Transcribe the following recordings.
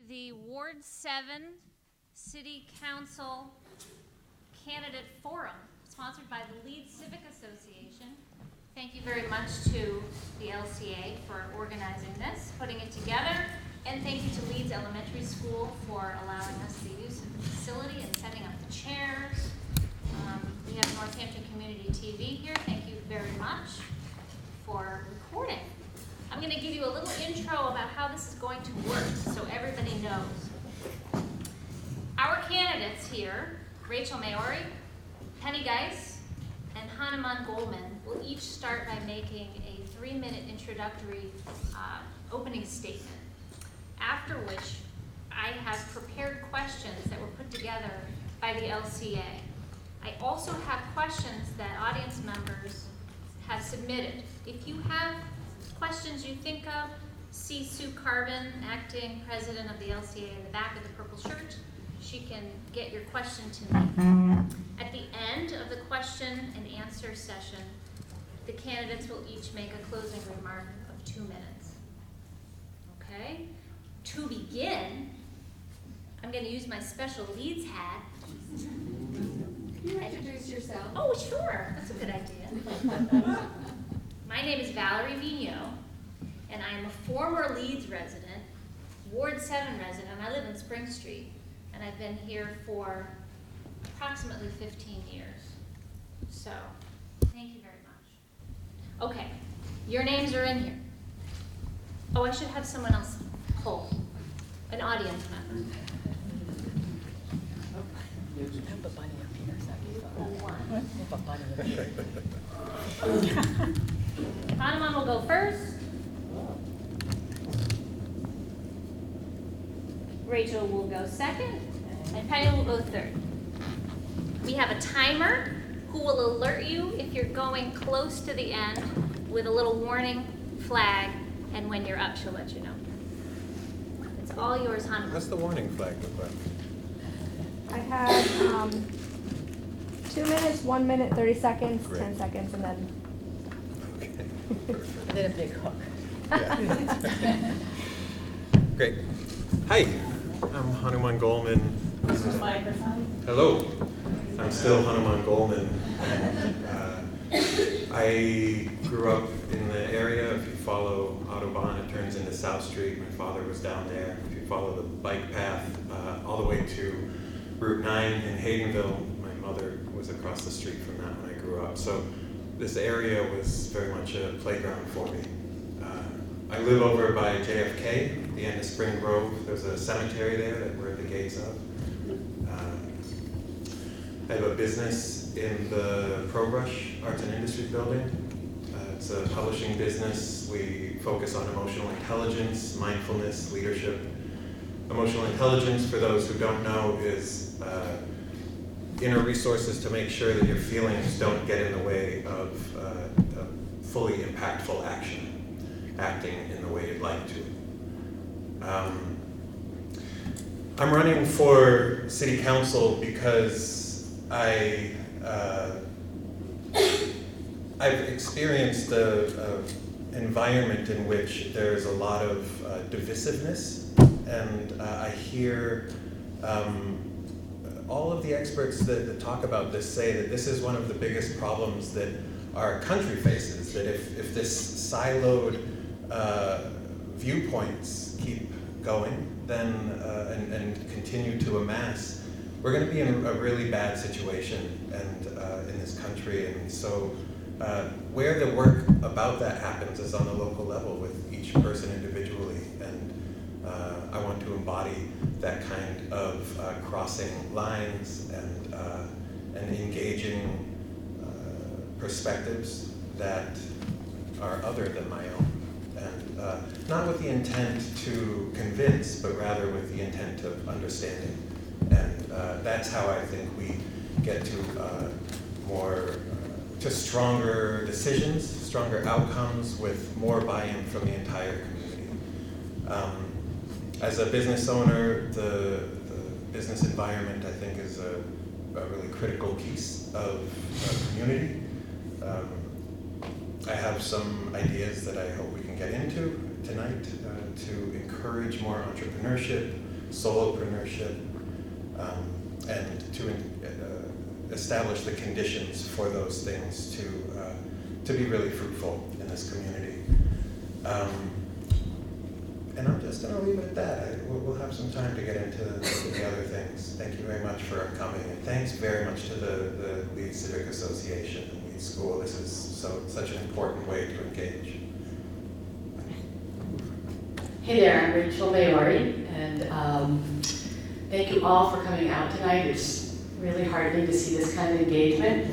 the Ward 7 City Council Candidate Forum, sponsored by the Leeds Civic Association. Thank you very much to the LCA for organizing this, putting it together, and thank you to Leeds Elementary School for allowing us the use of the facility and setting up the chairs. We have Northampton Community TV here. Thank you very much for recording. I'm going to give you a little intro about how this is going to work so everybody knows. Our candidates here, Rachel Maiore, Penny Geis, and Hanuman Goleman, will each start by making a 3-minute introductory opening statement, after which I have prepared questions that were put together by the LCA. I also have questions that audience members have submitted. If you have questions you think of, see Sue Carbon, acting president of the LCA, in the back of the purple shirt. She can get your question to me. At the end of the question and answer session, the candidates will each make a closing remark of 2 minutes. Okay? To begin, I'm going to use my special Leeds hat. Can you introduce yourself? Oh, sure. That's a good idea. My name is Valerie Vigneault, and I am a former Leeds resident, Ward 7 resident. I live in Spring Street, and I've been here for approximately 15 years. So, thank you very much. Okay, your names are in here. Oh, I should have someone else poll, an audience member. Hanuman will go first. Rachel will go second, and Penny will go third. We have a timer who will alert you if you're going close to the end with a little warning flag, and when you're up, she'll let you know. It's all yours, Hanuman. What's the warning flag look like? I have 2 minutes, 1 minute, 30 seconds, Great. 10 seconds, and then. Okay. And then a big hook. Yeah. Great. Hi, I'm Hanuman Goleman. Hello, I'm still Hanuman Goleman. I grew up in the area. If you follow Autobahn, it turns into South Street. My father was down there. If you follow the bike path all the way to Route 9 in Haydenville, my mother was across the street from that when I grew up. So this area was very much a playground for me. I live over by JFK, at the end of Spring Grove. There's a cemetery there that we're at the gates of. I have a business in the ProBrush Arts and Industries building. It's a publishing business. We focus on emotional intelligence, mindfulness, leadership. Emotional intelligence, for those who don't know, is inner resources to make sure that your feelings don't get in the way of fully impactful acting in the way you'd like to. I'm running for city council because I've experienced an environment in which there's a lot of divisiveness, and I hear all of the experts that talk about this say that this is one of the biggest problems that our country faces, that if this siloed viewpoints keep going then and continue to amass, we're going to be in a really bad situation and in this country. And so where the work about that happens is on the local level with each person individually, and I want to embody that kind of crossing lines and engaging perspectives that are other than my own, and not with the intent to convince, but rather with the intent of understanding. And that's how I think we get to stronger decisions, stronger outcomes with more buy-in from the entire community. As a business owner, the business environment, I think, is a really critical piece of community. I have some ideas that I hope we can get into tonight to encourage more entrepreneurship, solopreneurship, and to establish the conditions for those things to be really fruitful in this community. And I'm just going to leave it at that. We'll have some time to get into the other things. Thank you very much for coming, and thanks very much to the Leeds Civic Association and Leeds School. This is such an important way to engage. Hey there, I'm Rachel Maiore, and thank you all for coming out tonight. It's really heartening to see this kind of engagement.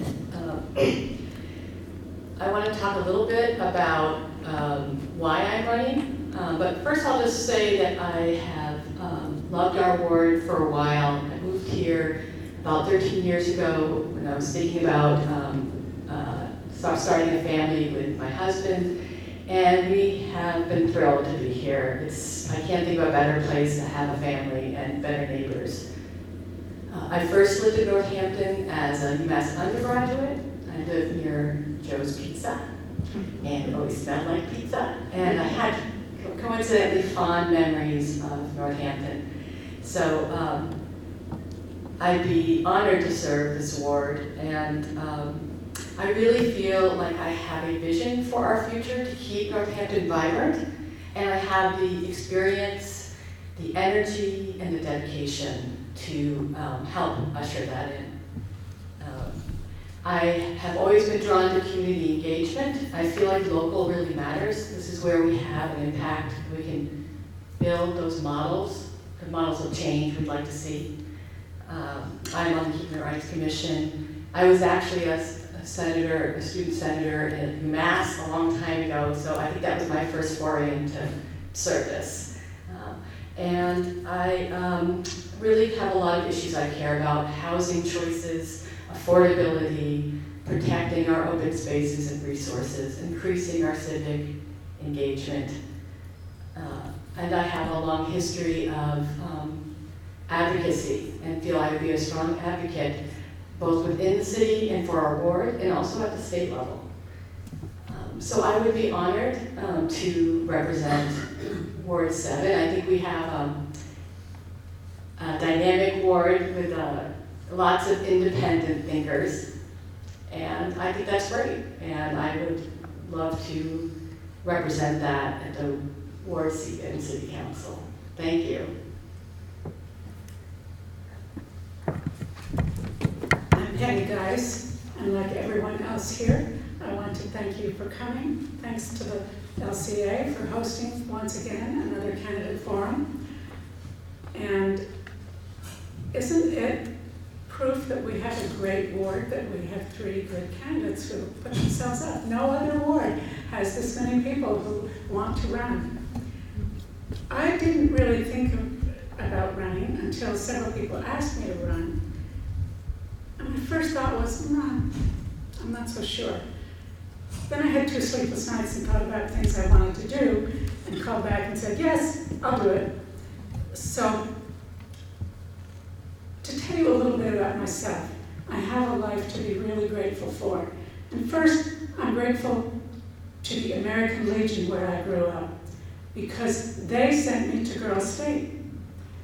I want to talk a little bit about why I'm running. But first I'll just say that I have loved our ward for a while. I moved here about 13 years ago when I was thinking about starting a family with my husband, and we have been thrilled to be here. I can't think of a better place to have a family and better neighbors. I first lived in Northampton as a UMass undergraduate. I lived near Joe's Pizza, and it always smelled like pizza, and I had coincidentally fond memories of Northampton. So I'd be honored to serve this ward, and I really feel like I have a vision for our future to keep Northampton vibrant, and I have the experience, the energy, and the dedication to help usher that in. I have always been drawn to community engagement. I feel like local really matters. This is where we have an impact. We can build those models, the models of change we'd like to see. I'm on the Human Rights Commission. I was actually a senator, a student senator at UMass a long time ago, so I think that was my first foray into service. And I really have a lot of issues I care about: housing choices, affordability, protecting our open spaces and resources, increasing our civic engagement. And I have a long history of advocacy and feel I would be a strong advocate both within the city and for our ward, and also at the state level. So I would be honored to represent Ward 7. I think we have a dynamic ward with lots of independent thinkers, and I think that's great, and I would love to represent that at the ward seat and city council. Thank you. I'm Patty Geis, and like everyone else here, I want to thank you for coming. Thanks to the LCA for hosting once again another candidate forum. And isn't it proof that we have a great ward, that we have 3 good candidates who put themselves up? No other ward has this many people who want to run. I didn't really think about running until several people asked me to run. And my first thought was, I'm not so sure. Then I had 2 sleepless nights and thought about things I wanted to do, and called back and said, yes, I'll do it. So, to tell you a little bit about myself, I have a life to be really grateful for. And first, I'm grateful to the American Legion where I grew up, because they sent me to Girls State,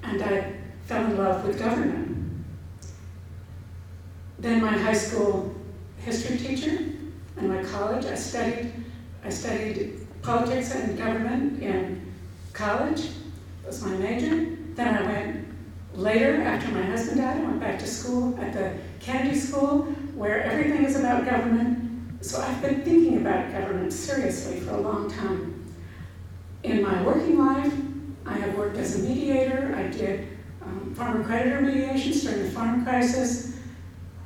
and I fell in love with government. Then my high school history teacher and my college, I studied politics and government in college. That was my major. Then I went later, after my husband died, I went back to school at the Kennedy School, where everything is about government. So I've been thinking about government seriously for a long time. In my working life, I have worked as a mediator. I did farmer creditor mediations during the farm crisis.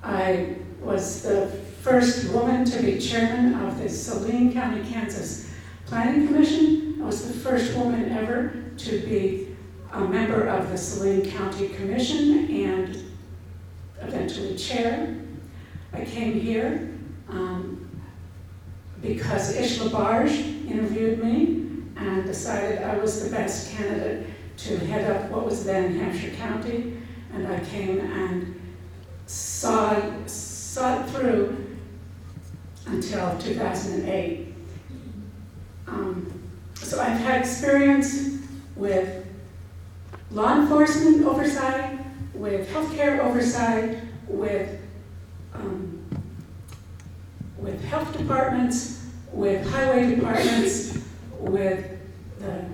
I was the first woman to be chairman of the Saline County, Kansas Planning Commission. I was the first woman ever to be a member of the Saline County Commission and eventually chair. I came here because Ish LaBarge interviewed me and decided I was the best candidate to head up what was then Hampshire County, and I came and saw it through until 2008. So I've had experience with law enforcement oversight, with healthcare oversight, with health departments, with highway departments, with the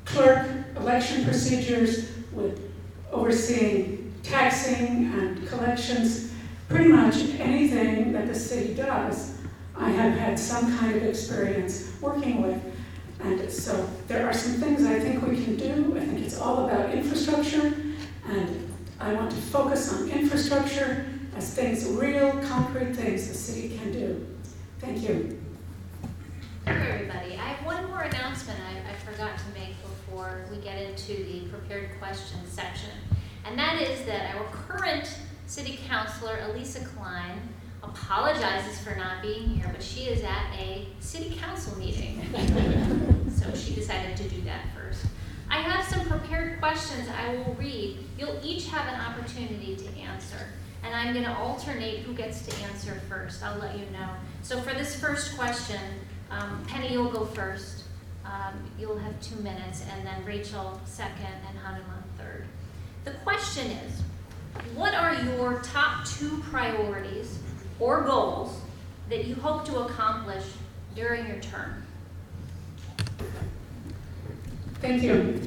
clerk, election procedures, with overseeing taxing and collections. Pretty much anything that the city does, I have had some kind of experience working with. And so there are some things I think we can do. I think it's all about infrastructure, and I want to focus on infrastructure as things, real concrete things the city can do. Thank you. Thank you, everybody. I have one more announcement I forgot to make before we get into the prepared questions section. And that is that our current city councilor, Elisa Klein, apologizes for not being here, but she is at a city council meeting. So she decided to do that first. I have some prepared questions I will read. You'll each have an opportunity to answer. And I'm going to alternate who gets to answer first. I'll let you know. So for this first question, Penny, you'll go first. You'll have 2 minutes, and then Rachel second, and Hanuman third. The question is, what are your top 2 priorities or goals that you hope to accomplish during your term? Thank you.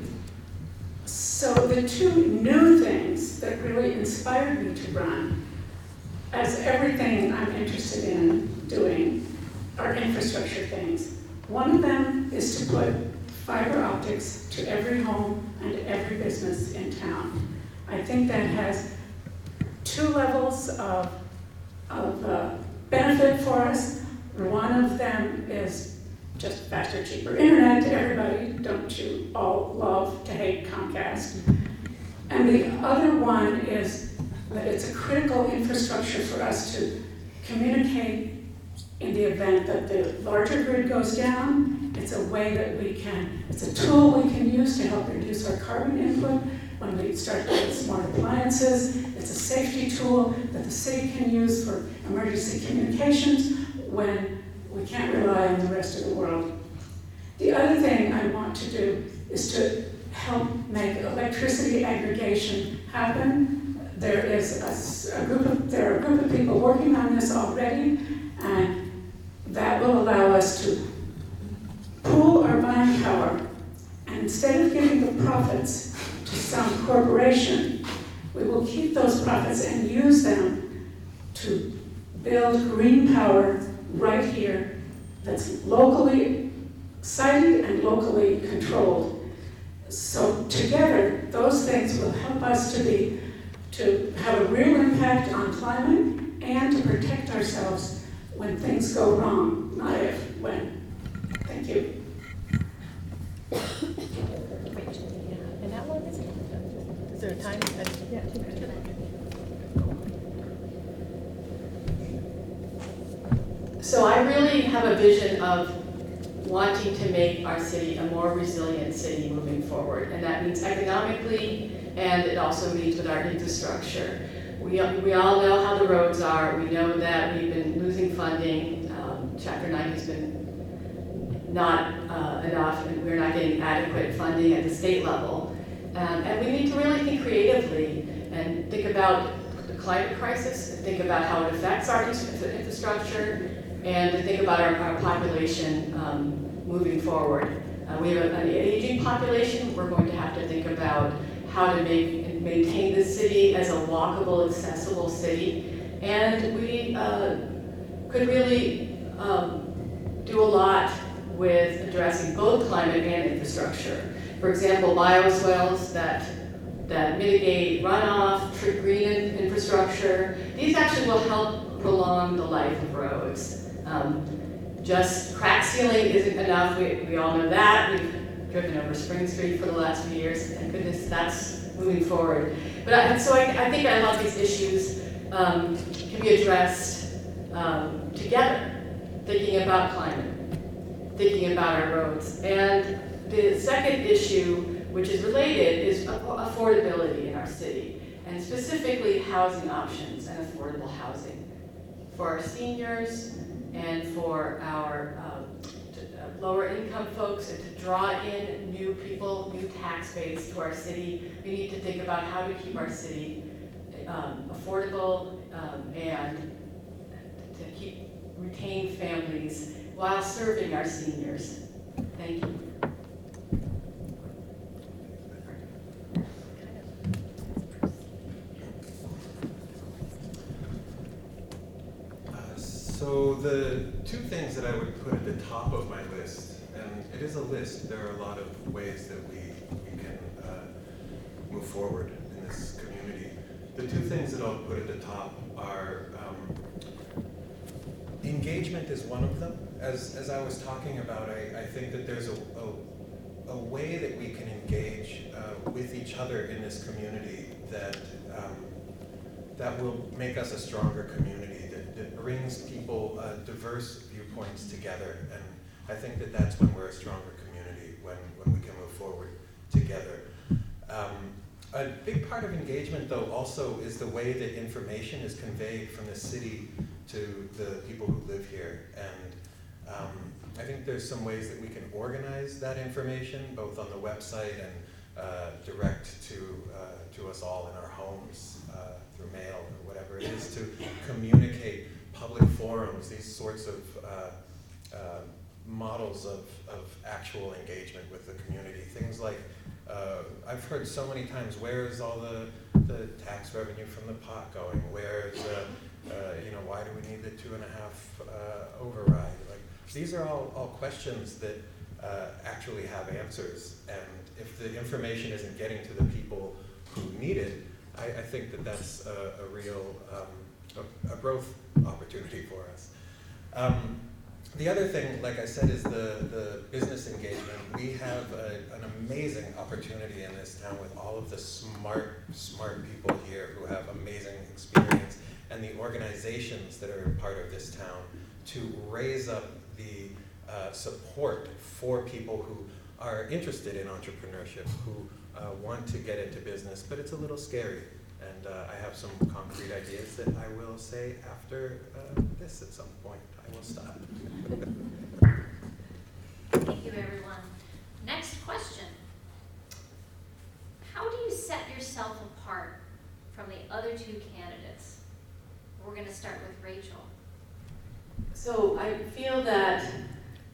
So the 2 new things that really inspired me to run, as everything I'm interested in doing, are infrastructure things. One of them is to put fiber optics to every home and every business in town. I think that has 2 levels of benefit for us. One of them is just faster, cheaper internet to everybody. Don't you all love to hate Comcast? And the other one is that it's a critical infrastructure for us to communicate in the event that the larger grid goes down. It's a way that it's a tool we can use to help reduce our carbon input when we start to get smart appliances. It's a safety tool that the city can use for emergency communications when we can't rely on the rest of the world. The other thing I want to do is to help make electricity aggregation happen. There are a group of people working on this already, and that will allow us to pool our buying power. And instead of giving the profits to some corporation, we will keep those profits and use them to build green power right here that's locally sited and locally controlled. So together, those things will help us to have a real impact on climate and to protect ourselves when things go wrong, not if, when. Thank you. And how long is it? Is there a time? Yeah, 2 minutes. So I really have a vision of wanting to make our city a more resilient city moving forward. And that means economically, and it also means with our infrastructure. We all know how the roads are. We know that we've been losing funding. Chapter 9 has been not enough, and we're not getting adequate funding at the state level. And we need to really think creatively and think about the climate crisis, and think about how it affects our infrastructure, and to think about our population moving forward. We have an aging population. We're going to have to think about how to make and maintain this city as a walkable, accessible city. And we could really do a lot with addressing both climate and infrastructure. For example, bioswales that mitigate runoff, green infrastructure. These actually will help prolong the life of roads. Just crack sealing isn't enough. We all know that. We've driven over Spring Street for the last few years. Thank goodness that's moving forward. But I think a lot of these issues can be addressed together, thinking about climate, thinking about our roads. And the second issue, which is related, is affordability in our city, and specifically housing options and affordable housing for our seniors and for our lower income folks and to draw in new people, new tax base to our city. We need to think about how to keep our city affordable and to retain families while serving our seniors. Thank you. So the two things that I would put at the top of my list, and it is a list, there are a lot of ways that we can move forward in this community. The two things that I'll put at the top are engagement is one of them. As I was talking about, I think that there's a way that we can engage with each other in this community that will make us a stronger community, that brings people, diverse viewpoints together. And I think that that's when we're a stronger community, when we can move forward together. A big part of engagement, though, also is the way that information is conveyed from the city to the people who live here. And I think there's some ways that we can organize that information, both on the website and direct to us all in our homes through mail or whatever it is, to communicate public forums, these sorts of models of actual engagement with the community. Things like, I've heard so many times, where is all the tax revenue from the pot going? Where is, why do we need the 2.5 override? Like, these are all questions that actually have answers. And if the information isn't getting to the people who need it, I think that that's a real a growth opportunity for us. The other thing, like I said, is the business engagement. We have an amazing opportunity in this town with all of the smart people here who have amazing experience, and the organizations that are part of this town to raise up the support for people who are interested in entrepreneurship, who want to get into business, but it's a little scary. And I have some concrete ideas that I will say after this at some point. I will stop. Thank you, everyone. Next question. How do you set yourself apart from the other two candidates? We're going to start with Rachel. So I feel that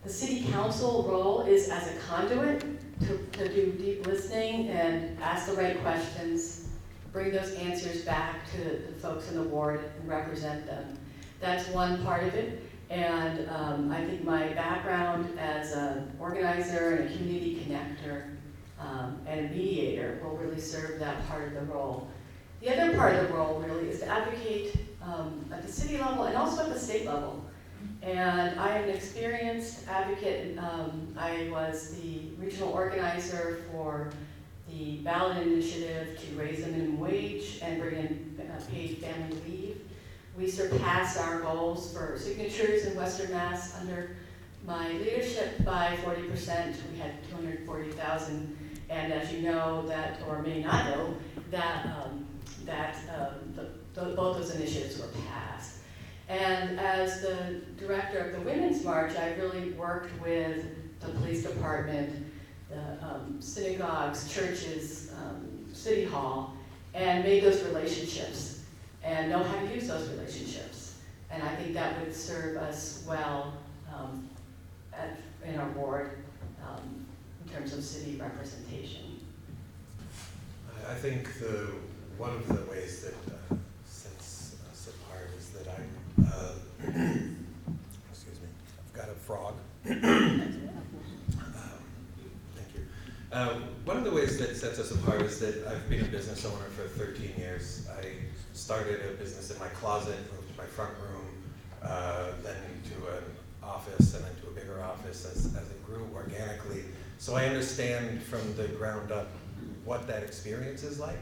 the city council role is as a conduit to do deep listening and ask the right questions, bring those answers back to the folks in the ward and represent them. That's one part of it. And I think my background as an organizer and a community connector and a mediator will really serve that part of the role. The other part of the role really is to advocate at the city level and also at the state level. And I am an experienced advocate. I was the regional organizer for the ballot initiative to raise the minimum wage and bring in paid family leave. We surpassed our goals for signatures in Western Mass under my leadership by 40%. We had 240,000. And as you know, that, or may not know, that both those initiatives were passed. And as the director of the Women's March, I really worked with the police department, the synagogues, churches, City Hall, and made those relationships and know how to use those relationships. And I think that would serve us well in our ward in terms of city representation. I think one of the ways that sets us apart is that I'm, excuse me, I've got a frog. Thank you. One of the ways that sets us apart is that I've been a business owner for 13 years. I started a business in my closet, moved to my front room, then to an office, and then to a bigger office as it grew organically. So I understand from the ground up what that experience is like.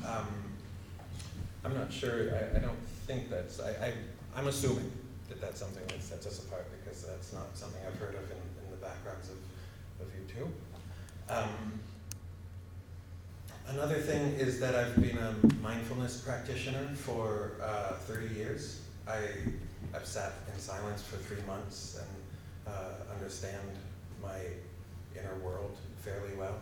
I'm not sure, I don't think that's, I'm assuming that that's something that sets us apart, because that's not something I've heard of in the backgrounds of you two. Another thing is that I've been a mindfulness practitioner for 30 years. I've sat in silence for 3 months and understand my inner world fairly well.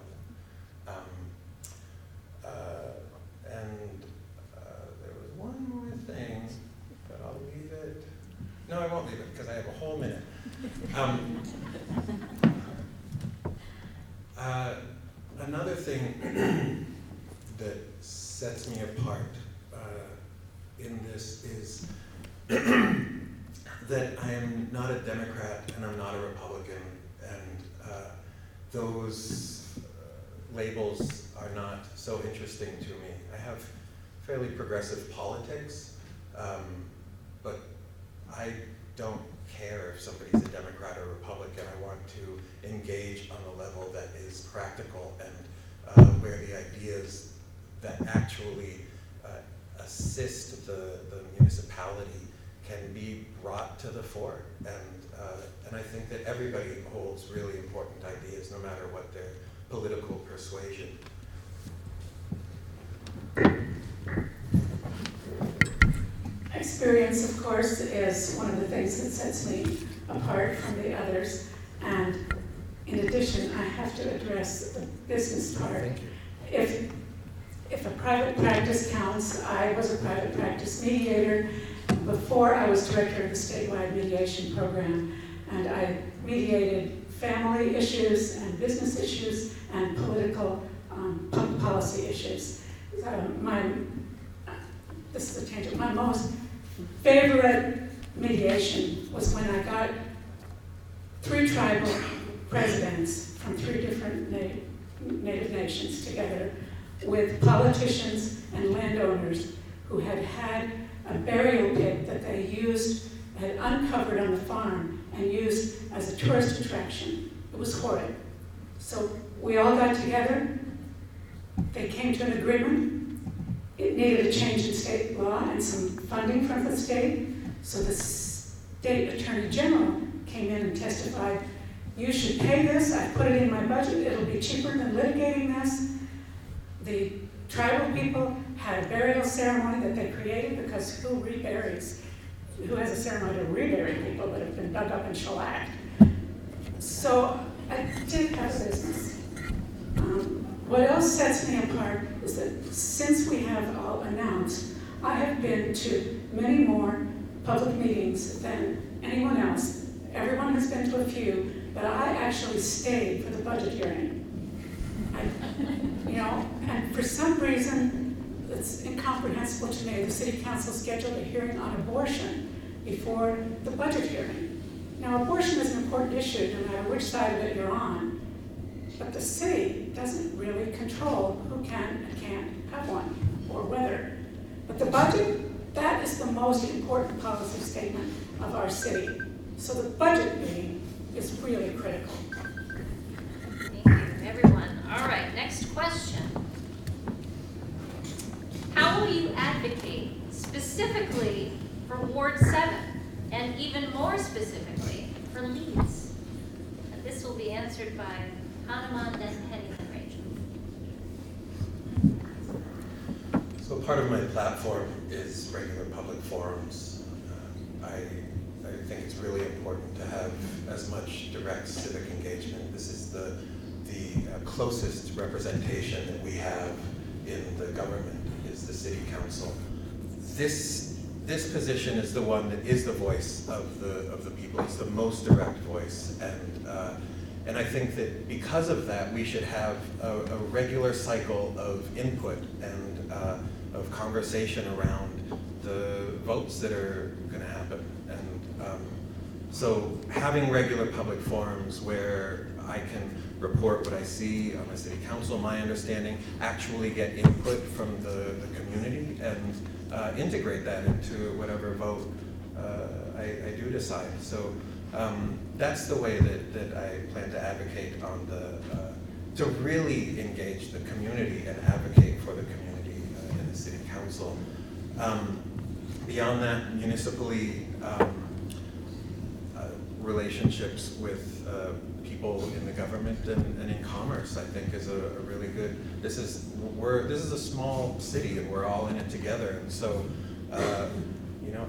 There was one more thing, but I'll leave it. No, I won't leave it because I have a whole minute. Another thing that sets me apart in this is that I am not a Democrat and I'm not a Republican, and those labels are not so interesting to me. I have fairly progressive politics, but I don't care if somebody's a Democrat or Republican. I want to engage on a level that is practical and where the ideas that actually assist the municipality can be brought to the fore. And I think that everybody holds really important ideas, no matter what their political persuasion. Experience, of course, is one of the things that sets me apart from the others. And in addition, I have to address the business part. Thank you. If a private practice counts, I was a private practice mediator before I was director of the statewide mediation program. And I mediated family issues and business issues and political public policy issues. This is a tangent. My most favorite mediation was when I got 3 tribal presidents from 3 different native nations together with politicians and landowners who had had a burial pit that they had uncovered on the farm and used as a tourist attraction. It was horrid. So we all got together. They came to an agreement. It needed a change in state law and some funding from the state. So the state attorney general came in and testified, you should pay this, I put it in my budget, it'll be cheaper than litigating this. The tribal people had a burial ceremony that they created because who has a ceremony to rebury people that have been dug up and shellacked? So I did have business. What else sets me apart is that since we have all announced, I have been to many more public meetings than anyone else. Everyone has been to a few, but I actually stayed for the budget hearing. And for some reason, it's incomprehensible to me. The city council scheduled a hearing on abortion before the budget hearing. Now, abortion is an important issue no matter which side of it you're on, but the city doesn't really control who can and can't have one, or whether. But the budget, that is the most important policy statement of our city. So the budget meeting is really critical. Thank you, everyone. All right, next question. How will you advocate specifically for Ward 7 and even more specifically for Leeds? And this will be answered by Hanuman, then Penny, then Rachel. So part of my platform is regular public forums. I think it's really important to have as much direct civic engagement. This is the closest representation that we have in the government is the city council. This position is the one that is the voice of the people. It's the most direct voice, and I think that because of that, we should have a regular cycle of input and of conversation around the votes that are going to happen. And so having regular public forums where I can report what I see on the city council, my understanding, actually get input from the community and integrate that into whatever vote I do decide. So that's the way that I plan to advocate on to really engage the community and advocate for the community in the city council. Beyond that, municipally, relationships with people in the government and in commerce, I think, is a really good. This is a small city, and we're all in it together. And so,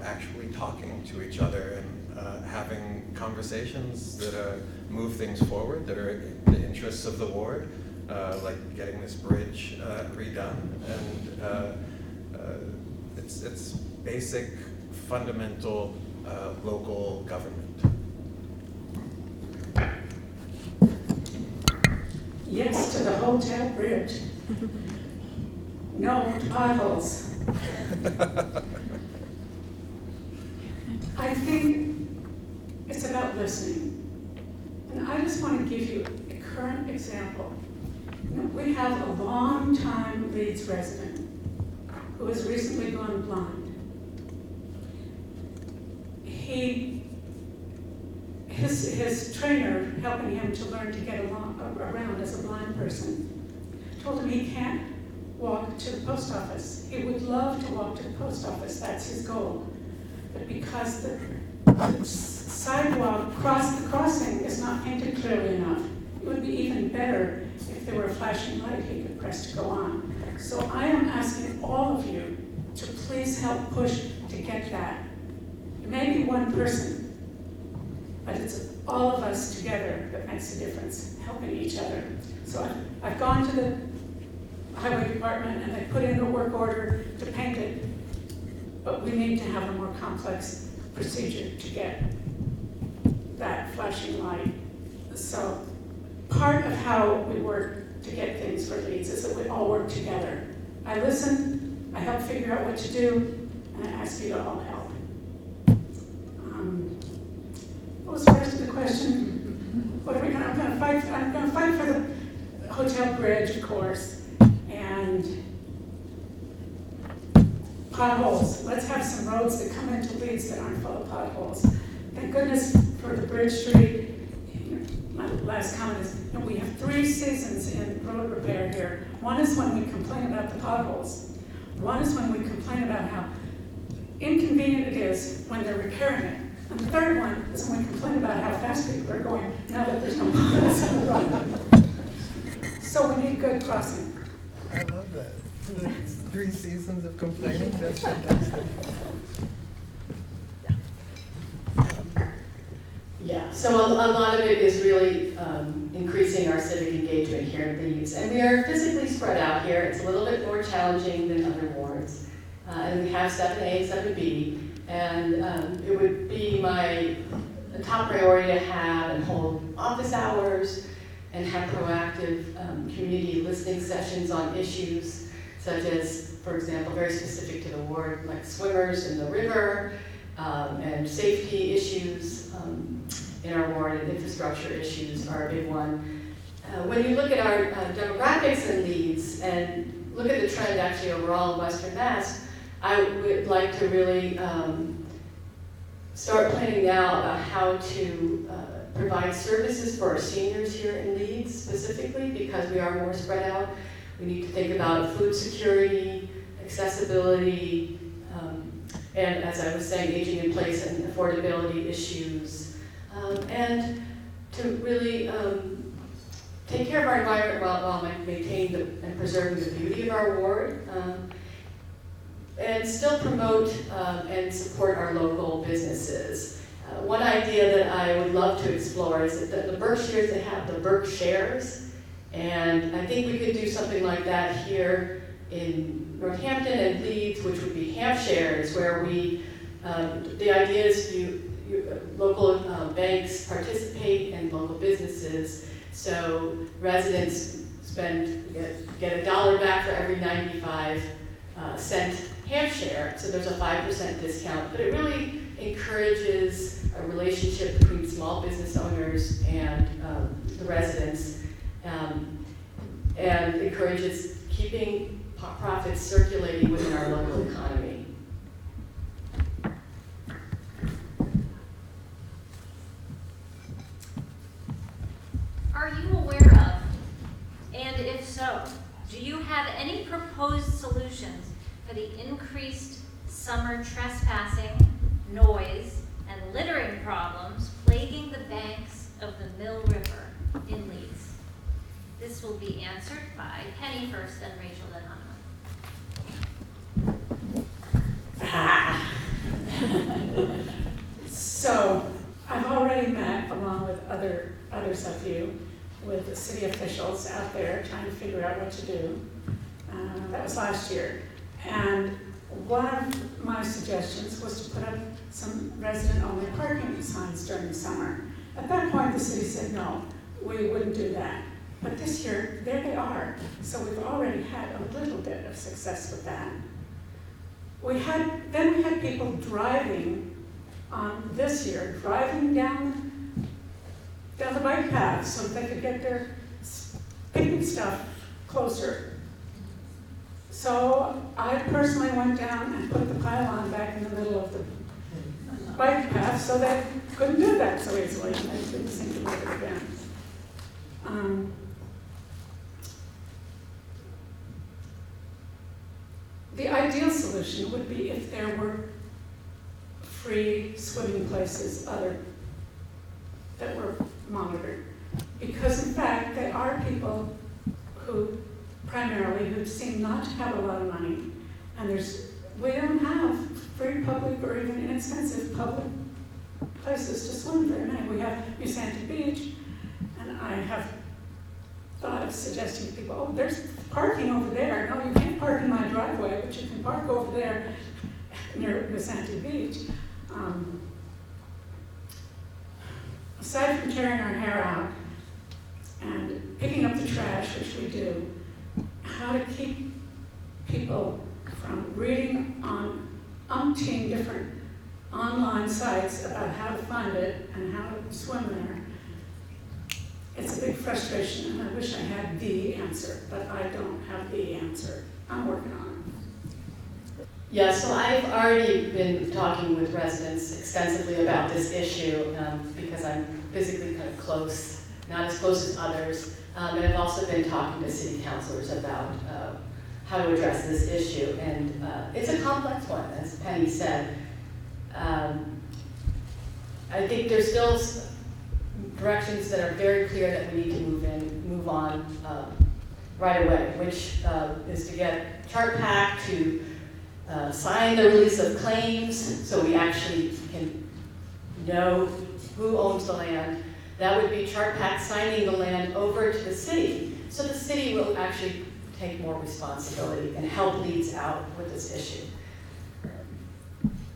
actually talking to each other and having conversations that move things forward, that are in the interests of the ward, like getting this bridge redone. And it's basic, fundamental local government. Yes to the hotel bridge. No to potholes. I think it's about listening. And I just want to give you a current example. We have a long-time Leeds resident who has recently gone blind. His trainer, helping him to learn to get around as a blind person, told him he can't walk to the post office. He would love to walk to the post office, that's his goal. But because the sidewalk across the crossing is not painted clearly enough, it would be even better if there were a flashing light he could press to go on. So I am asking all of you to please help push to get that. It may be one person, but it's all of us together that makes a difference, helping each other. So I've gone to the highway department and they put in a work order to paint it, but we need to have a more complex procedure to get that flashing light. So part of how we work to get things for Leeds is that we all work together. I listen, I help figure out what to do, and I ask you to all help. What was the rest of the question? What are we gonna, I'm gonna fight for the hotel bridge, of course, and potholes. Let's have some roads that come into Leeds that aren't full of potholes. Thank goodness for the Bridge Street. My last comment is, we have 3 seasons in road repair here. One is when we complain about the potholes. One is when we complain about how inconvenient it is when they're repairing it. And the third one is when we complain about how fast people are going now that there's no potholes on the road. So we need good crossing. I love that. 3 seasons of complaining, that's fantastic. Yeah, so a lot of it is really increasing our civic engagement here in Leeds. And we are physically spread out here. It's a little bit more challenging than other wards. And we have 7A and 7B. And it would be my top priority to have and hold office hours and have proactive community listening sessions on issues such as, for example, very specific to the ward, like swimmers in the river, and safety issues in our ward, and infrastructure issues are a big one. When you look at our demographics in Leeds and look at the trend actually overall in Western Mass, I would like to really start planning now about how to provide services for our seniors here in Leeds specifically, because we are more spread out. We need to think about food security, accessibility, and as I was saying, aging in place and affordability issues, and to really take care of our environment while maintaining and preserving the beauty of our ward, and still promote and support our local businesses. One idea that I would love to explore is that the Berkshires, they have the Berkshires, and I think we could do something like that here in Northampton and Leeds, which would be Hampshires, where we, the idea is local banks participate and local businesses, so residents get $1 back for every 95-cent Hampshire, so there's a 5% discount, but it really encourages a relationship between small business owners and the residents, and encourages keeping profits circulating within our local economy. Are you aware of, and if so, do you have any proposed solutions for the increased summer trespassing, noise, and littering problems plaguing the banks of the Mill River in Leeds? This will be answered by Penny first, then Rachel, then Hanuman. So, others of you, with the city officials out there trying to figure out what to do. That was last year. And one of my suggestions was to put up some resident-only parking signs during the summer. At that point, the city said, no, we wouldn't do that. But this year, there they are. So we've already had a little bit of success with that. Then we had people driving this year, driving down the bike path so they could get their picnic stuff closer. So I personally went down and put the pylon back in the middle of the bike path so they couldn't do that so easily. And they didn't seem to make it again. The ideal solution would be if there were free swimming places that were monitored. Because in fact, there are people who seem not to have a lot of money, and we don't have free public or even inexpensive public places to swim very many. We have Northampton Beach, and I have thought of suggesting to people, oh, there's parking over there. No, you can't park in my driveway, but you can park over there near Northampton Beach. Aside from tearing our hair out and picking up the trash, which we do, how to keep people from reading on umpteen different online sites about how to find it and how to swim there. It's a big frustration, and I wish I had the answer, but I don't have the answer. I'm working on it. Yeah, so I've already been talking with residents extensively about this issue because I'm physically kind of close, not as close as others. And I've also been talking to city councilors about how to address this issue. And it's a complex one, as Penny said. I think there's still directions that are very clear that we need to move on right away, which is to get Chart Pack to sign the release of claims so we actually can know who owns the land. That would be Chart Pack signing the land over to the city, so the city will actually take more responsibility and help Leeds out with this issue.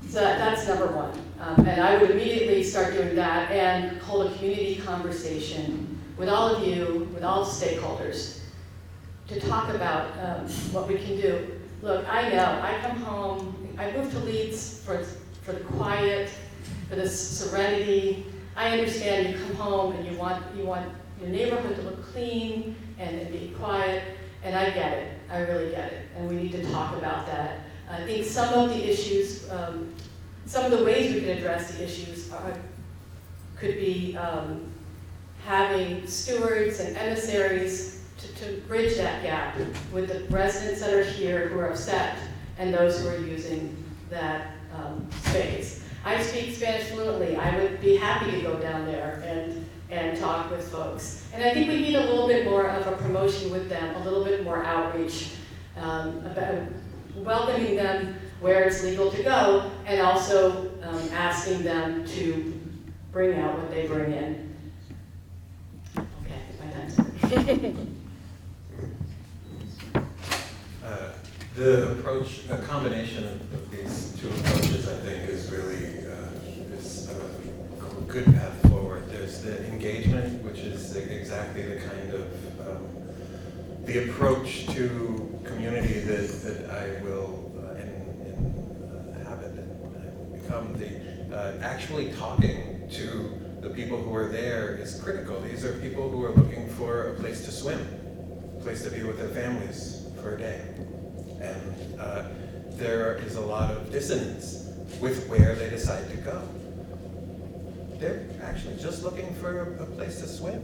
So that's number one. And I would immediately start doing that and hold a community conversation with all of you, with all stakeholders, to talk about what we can do. Look, I know, I come home, I moved to Leeds for the quiet, for the serenity. I understand you come home and you want your neighborhood to look clean and be quiet, and I get it, I really get it, and we need to talk about that. I think some of the issues, some of the ways we can address the issues could be having stewards and emissaries to bridge that gap with the residents that are here who are upset and those who are using that space. I speak Spanish fluently. I would be happy to go down there and talk with folks. And I think we need a little bit more of a promotion with them, a little bit more outreach, about welcoming them where it's legal to go, and also asking them to bring out what they bring in. Okay, my time's up. The approach, a combination of these two approaches, I think, is really is a good path forward. There's the engagement, which is exactly the kind of the approach to community that I will inhabit and I will become. The actually talking to the people who are there is critical. These are people who are looking for a place to swim, a place to be with their families for a day. And there is a lot of dissonance with where they decide to go. They're actually just looking for a place to swim.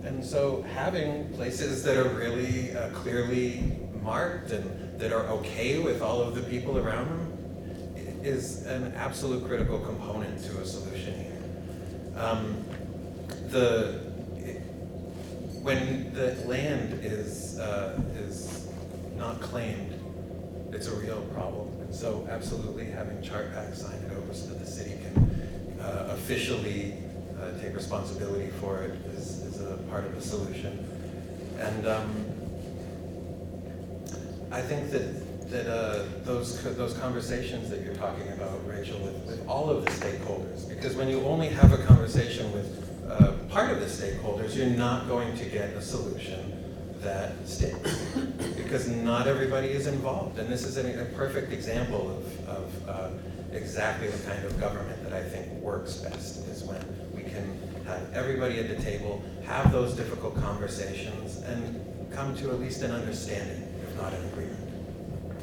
And so having places that are really clearly marked and that are okay with all of the people around them is an absolute critical component to a solution here. When the land is not claimed, it's a real problem. And so absolutely having Chart Pack sign it over so that the city can officially take responsibility for it is a part of the solution. And I think that those conversations that you're talking about, Rachel, with all of the stakeholders, because when you only have a conversation with part of the stakeholders, you're not going to get a solution that sticks, because not everybody is involved. And this is a perfect example of exactly the kind of government that I think works best, is when we can have everybody at the table, have those difficult conversations, and come to at least an understanding, if not an agreement.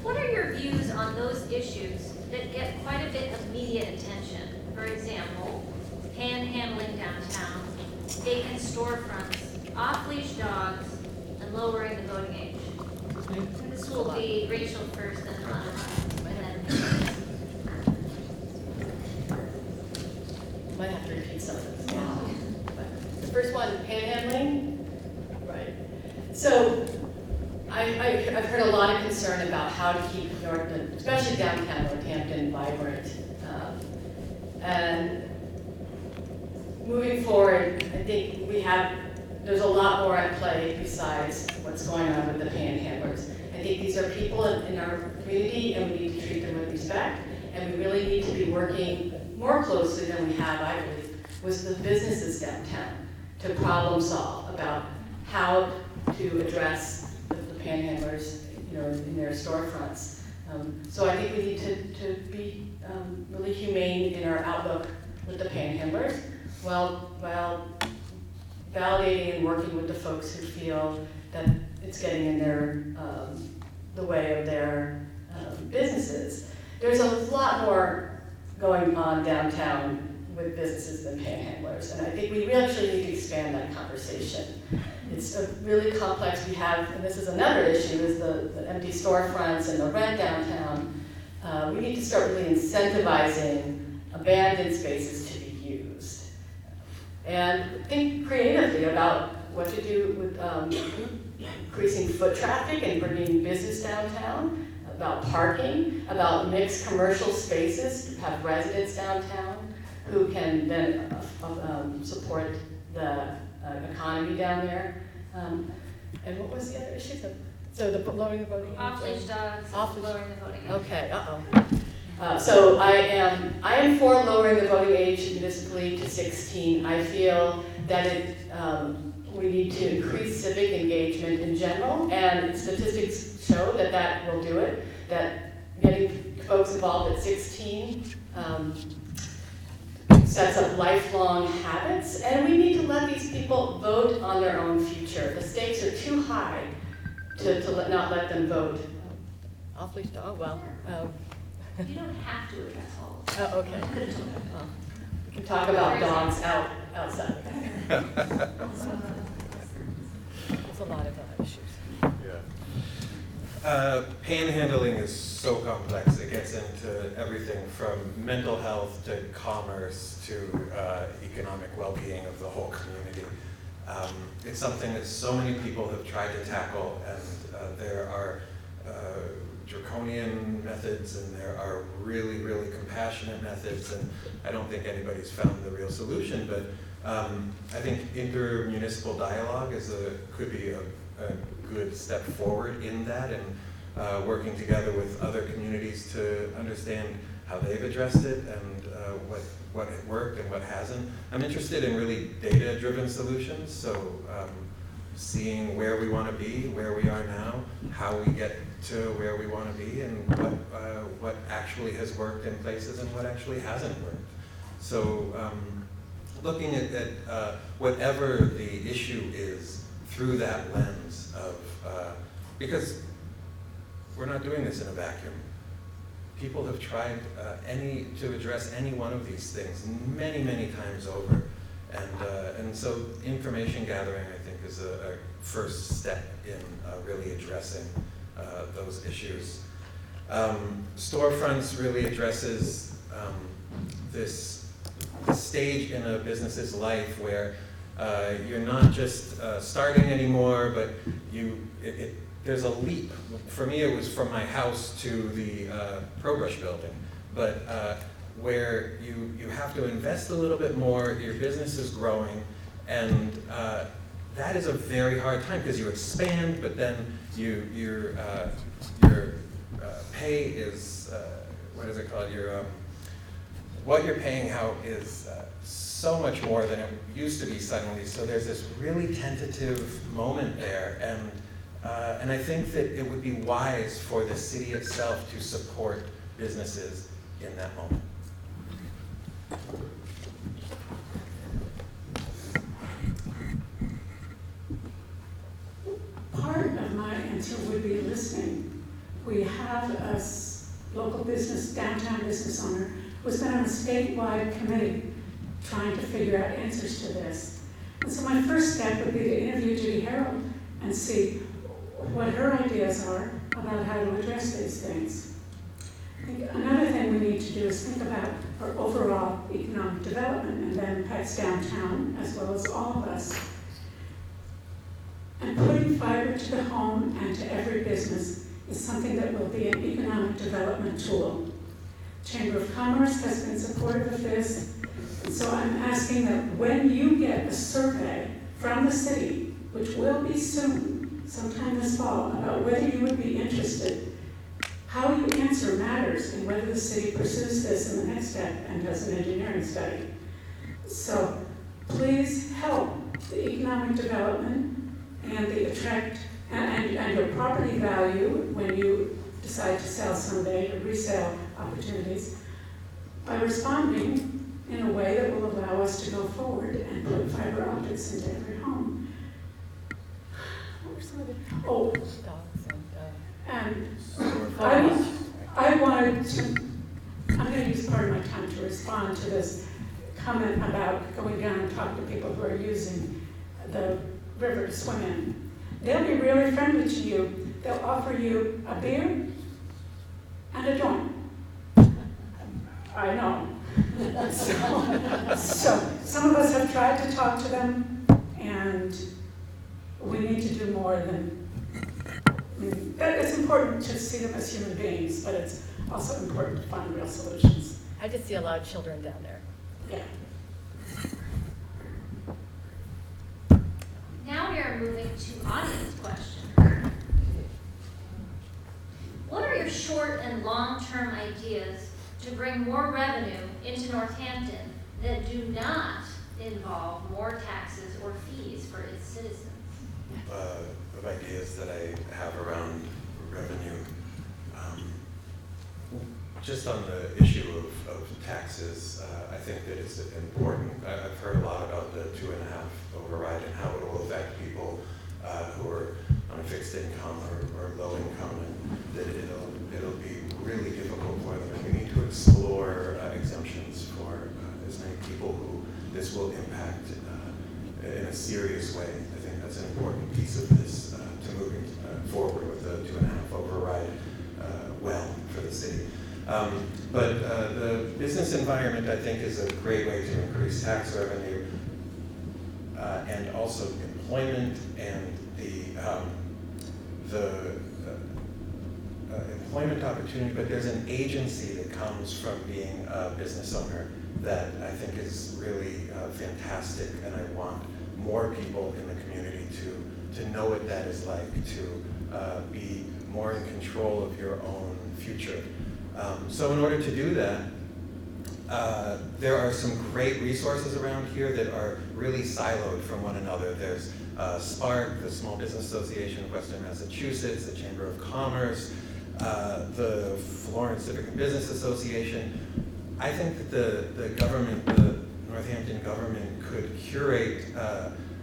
What are your views on those issues that get quite a bit of media attention? For example, panhandling downtown, vacant storefronts, off-leash dogs, and lowering the voting age. This will be Rachel first, then Hanuman, and then Might have to repeat some of this. But the first one, panhandling, right. So I've heard a lot of concern about how to keep Northampton, especially downtown Northampton, vibrant. And moving forward, I think there's a lot more at play besides what's going on with the panhandlers. I think these are people in our community, and we need to treat them with respect, and we really need to be working more closely than we have, I believe, with the businesses downtown to problem solve about how to address the panhandlers, in their storefronts. So I think we need to be really humane in our outlook with the panhandlers, while validating and working with the folks who feel that it's getting in the way of their businesses. There's a lot more going on downtown with businesses than panhandlers, and I think we actually need to expand that conversation. It's a really complex, and this is another issue, is the empty storefronts and the rent downtown. We need to start really incentivizing abandoned spaces to be used. And think creatively about what to do with increasing foot traffic and bringing business downtown, about parking, about mixed commercial spaces, to have residents downtown who can then support the economy down there. And what was the other issue? So the lowering the voting age? off-leash dogs, lowering the voting age. Okay, so I am for lowering the voting age municipally to 16. I feel that we need to increase civic engagement in general, and statistics show that will do it, that getting folks involved at 16 sets up lifelong habits, and we need to let these people vote on their own future. The stakes are too high to not let them vote. Off-leash dog, well. You don't have to address all of Oh, okay. We can talk about dogs outside. There's a lot of issues. Panhandling is so complex. It gets into everything from mental health to commerce to economic well-being of the whole community. It's something that so many people have tried to tackle, and there are draconian methods, and there are really, really compassionate methods, and I don't think anybody's found the real solution, but I think intermunicipal dialogue could be a good step forward in that, and working together with other communities to understand how they've addressed it and what worked and what hasn't. I'm interested in really data-driven solutions, so seeing where we want to be, where we are now, how we get to where we want to be, and what actually has worked in places and what actually hasn't worked. So looking at whatever the issue is through that lens of, because we're not doing this in a vacuum. People have tried to address any one of these things many, many times over. And so information gathering, I think, is a first step in really addressing those issues. Storefronts really addresses this stage in a business's life where you're not just starting anymore, but there's a leap. For me, it was from my house to the ProBrush building. But where you have to invest a little bit more, your business is growing, and that is a very hard time because you expand, but then your pay is, what is it called? What you're paying out is so much more than it used to be suddenly. So there's this really tentative moment there, and I think that it would be wise for the city itself to support businesses in that moment. Part of my answer would be listening. We have a local business, downtown business owner, who's been on a statewide committee trying to figure out answers to this. And so my first step would be to interview Judy Harold and see what her ideas are about how to address these things. I think another thing we need to do is think about our overall economic development and that impacts downtown as well as all of us. And putting fiber to the home and to every business is something that will be an economic development tool. Chamber of Commerce has been supportive of this, and so I'm asking that when you get a survey from the city, which will be soon, sometime this fall, about whether you would be interested, how you answer matters in whether the city pursues this in the next step and does an engineering study. So please help the economic development and the attract and your property value when you decide to sell someday, or resale opportunities, by responding in a way that will allow us to go forward and put fiber optics into every home. What were some of the, oh, and I wanted to, I'm going to use part of my time to respond to this comment about going down and talking to people who are using the river to swim in. They'll be really friendly to you. They'll offer you a beer and a joint. I know. So some of us have tried to talk to them, and we need to do more than, I mean, it's important to see them as human beings, but it's also important to find real solutions. I just see a lot of children down there. Yeah. Now we are moving to audience questions. What are your short and long-term ideas to bring more revenue into Northampton that do not involve more taxes or fees for its citizens? Of ideas that I have around revenue, just on the issue of taxes, I think that it's important. I've heard a lot about the 2.5 override and how it will affect people who are on a fixed income or low income, and that it'll be really difficult for them. And we need to explore exemptions for as many people who this will impact in a serious way. I think that's an important piece of this to moving forward with the 2.5 override well for the city. But the business environment, I think, is a great way to increase tax revenue and also employment and the employment opportunity. But there's an agency that comes from being a business owner that I think is really fantastic, and I want more people in the community to know what that is like, to be more in control of your own future. So in order to do that, there are some great resources around here that are really siloed from one another. There's SPARK, the Small Business Association of Western Massachusetts, the Chamber of Commerce, the Florence Civic and Business Association. I think that the government, the Northampton government, could curate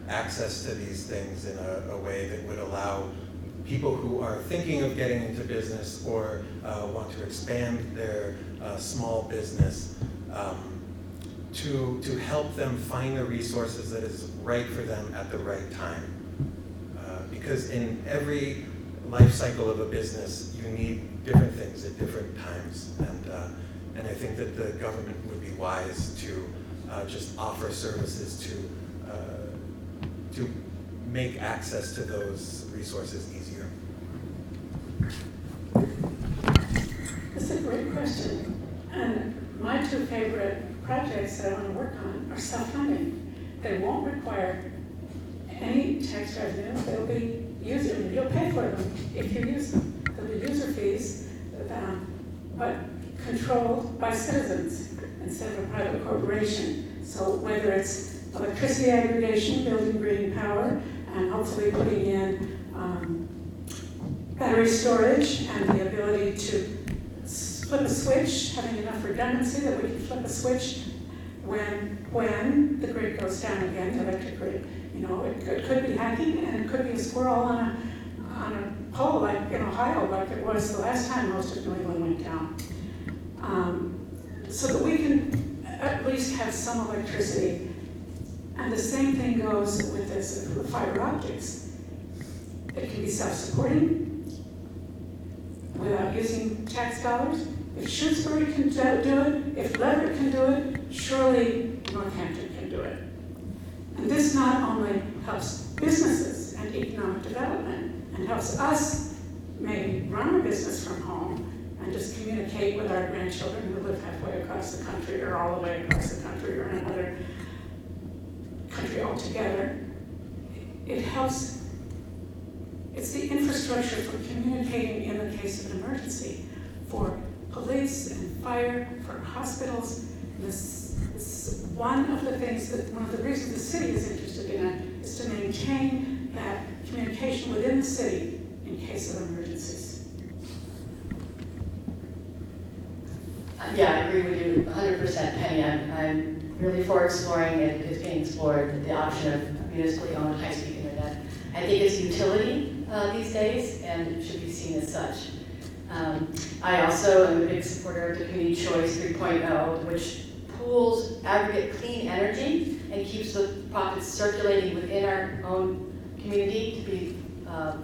access to these things in a way that would allow people who are thinking of getting into business or want to expand their small business to help them find the resources that is right for them at the right time. Because in every life cycle of a business, you need different things at different times. And I think that the government would be wise to just offer services to make access to those resources easier. That's a great question. And my two favorite projects that I want to work on are self-funding. They won't require any tax revenue. They'll be user, you'll pay for them if you use them. There'll be user fees, but controlled by citizens instead of a private corporation. So whether it's electricity aggregation, building green power, and hopefully putting in battery storage and the ability to flip a switch, having enough redundancy that we can flip a switch when the grid goes down again, the electric grid. You know, it could be hacking, and it could be a squirrel on a pole, like in Ohio, like it was the last time most of New England went down. So that we can at least have some electricity. And the same thing goes with this, with fiber optics. It can be self-supporting without using tax dollars. If Shrewsbury can do it, if Leverett can do it, surely Northampton can do it. And this not only helps businesses and economic development and helps us maybe run our business from home and just communicate with our grandchildren who live halfway across the country or all the way across the country or in another country altogether. It helps. It's the infrastructure for communicating in the case of an emergency, for police and fire, for hospitals. This is one of the things that, one of the reasons the city is interested in it, is to maintain that communication within the city in case of emergencies. Yeah, I agree with you 100%, Penny. I'm really for exploring it. It's being explored, the option of municipally owned high-speed internet. I think it's utility these days, and it should be seen as such. I also am a big supporter of the Community Choice 3.0, which pools aggregate clean energy and keeps the profits circulating within our own community to be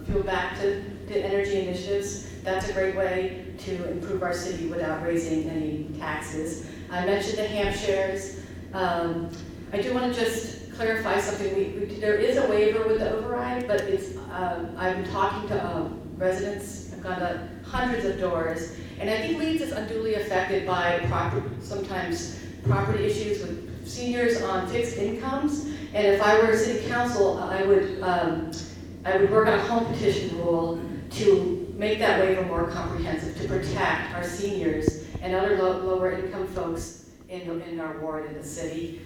fueled back to energy initiatives. That's a great way to improve our city without raising any taxes. I mentioned the ham shares. I do want to just clarify something. There is a waiver with the override, but it's I've been talking to residents. I've gone to hundreds of doors, and I think Leeds is unduly affected by sometimes property issues with seniors on fixed incomes. And if I were city council, I would work on a home petition rule to make that waiver more comprehensive, to protect our seniors and other lower income folks in our ward in the city.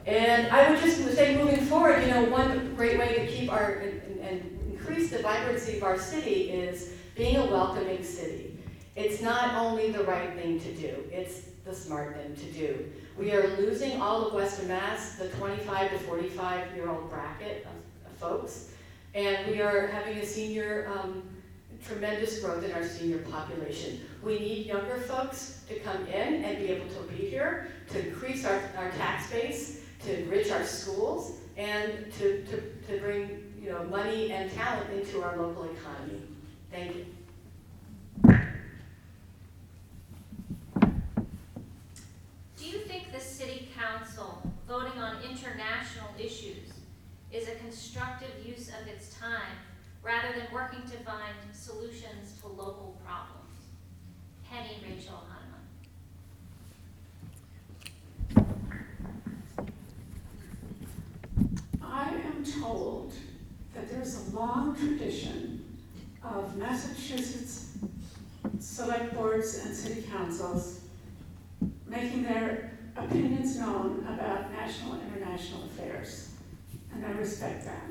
And I would just say, moving forward, you know, one great way to keep and increase the vibrancy of our city is being a welcoming city. It's not only the right thing to do, it's the smart thing to do. We are losing all of Western Mass, the 25 to 45-year-old bracket of folks, and we are having a senior, tremendous growth in our senior population. We need younger folks to come in and be able to be here, to increase our tax base, to enrich our schools, and to bring, you know, money and talent into our local economy. Thank you. Do you think the city council voting on international issues is a constructive use of its time rather than working to find solutions to local problems? Penny Rachel Hanuman. I am told that there's a long tradition of Massachusetts select boards and city councils making their opinions known about national and international affairs, and I respect that.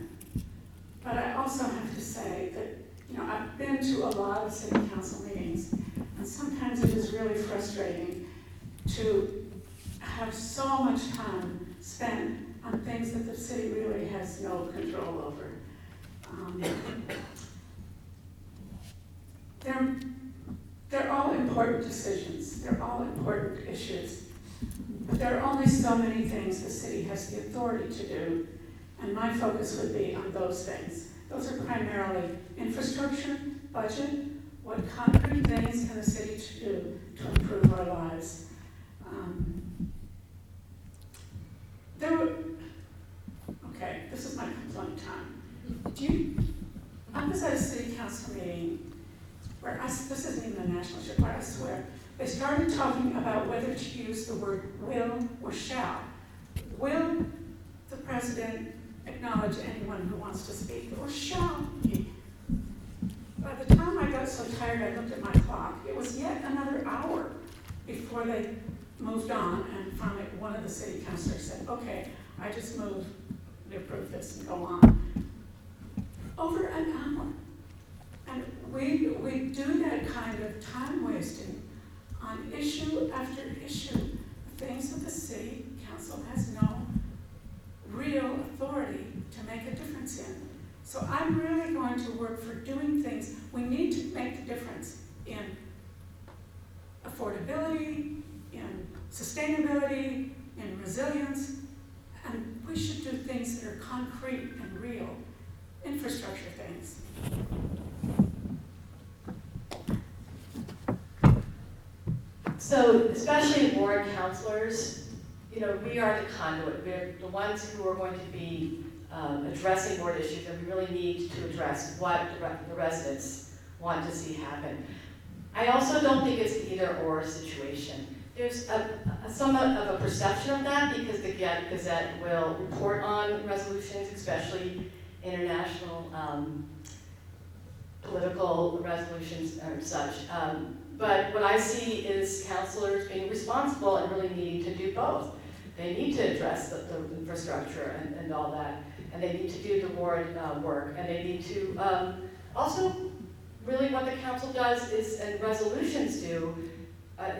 But I also have to say that, you know, I've been to a lot of city council meetings, and sometimes it is really frustrating to have so much time spent on things that the city really has no control over. They're all important decisions. They're all important issues. But there are only so many things the city has the authority to do, and my focus would be on those things. Those are primarily infrastructure, budget, what concrete things can the city do to improve our lives. Okay, this is my complaint time. I was at a city council meeting where this isn't even a national ship, where I swear, They started talking about whether to use the word will or shall. Will the president acknowledge anyone who wants to speak, or shall he? By the time I got so tired I looked at my clock, it was yet another hour before they moved on, and finally one of the city councilors said, okay, I just move to approve this and go on. Over an hour. And we do that kind of time wasting on issue after issue, things that the city council has no real authority to make a difference in. So I'm really going to work for doing things. We need to make the difference in affordability, in sustainability, in resilience, and we should do things that are concrete and real, infrastructure things. So, especially ward councilors, you know, we are the conduit. We're the ones who are going to be addressing ward issues, and we really need to address what the residents want to see happen. I also don't think it's an either-or situation. There's somewhat of a perception of that because the Gazette will report on resolutions, especially international political resolutions or such. But what I see is councilors being responsible and really needing to do both. They need to address the infrastructure and all that, and they need to do the ward work, and they need to also, really what the council does is, and resolutions do,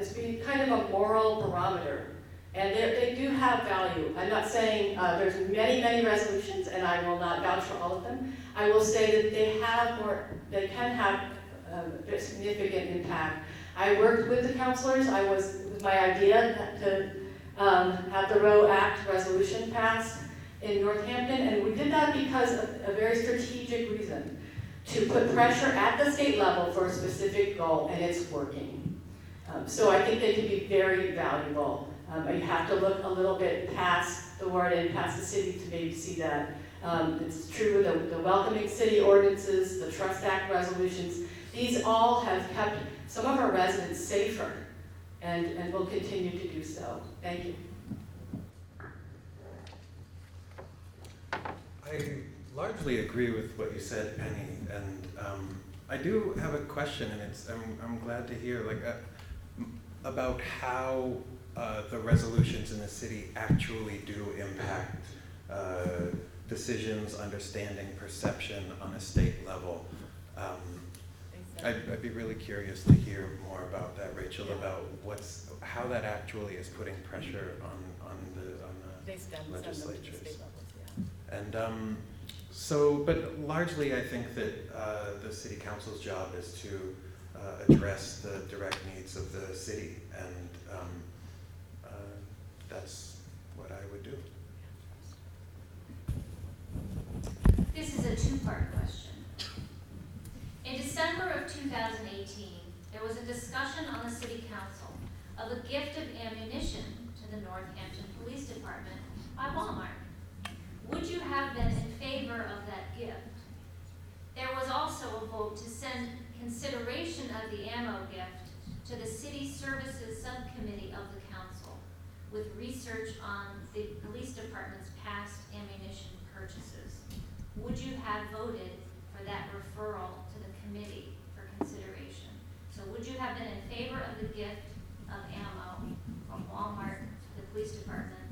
is be kind of a moral barometer. And they do have value. I'm not saying there's many, many resolutions, and I will not vouch for all of them. I will say that they can have a significant impact. I worked with the councilors. It was my idea to have the Roe Act resolution passed in Northampton, and we did that because of a very strategic reason, to put pressure at the state level for a specific goal, and it's working. So I think they can be very valuable. You have to look a little bit past the ward and past the city to maybe see that. It's true with the welcoming city ordinances, the Trust Act resolutions. These all have kept some of our residents safer and will continue to do so. Thank you. I largely agree with what you said, Penny, and I do have a question, and I'm glad to hear about how the resolutions in the city actually do impact decisions, understanding, perception on a state level. I'd be really curious to hear more about that, Rachel, about how that actually is putting pressure on the legislature. And but largely I think that the city council's job is to address the direct needs of the city, and that's what I would do. This is a two-part question. In December of 2018, there was a discussion on the City Council of a gift of ammunition to the Northampton Police Department by Walmart. Would you have been in favor of that gift? There was also a vote to send consideration of the ammo gift to the City Services Subcommittee of the Council with research on the police department's past ammunition purchases. Would you have voted for that referral to the committee for consideration? So would you have been in favor of the gift of ammo from Walmart to the police department,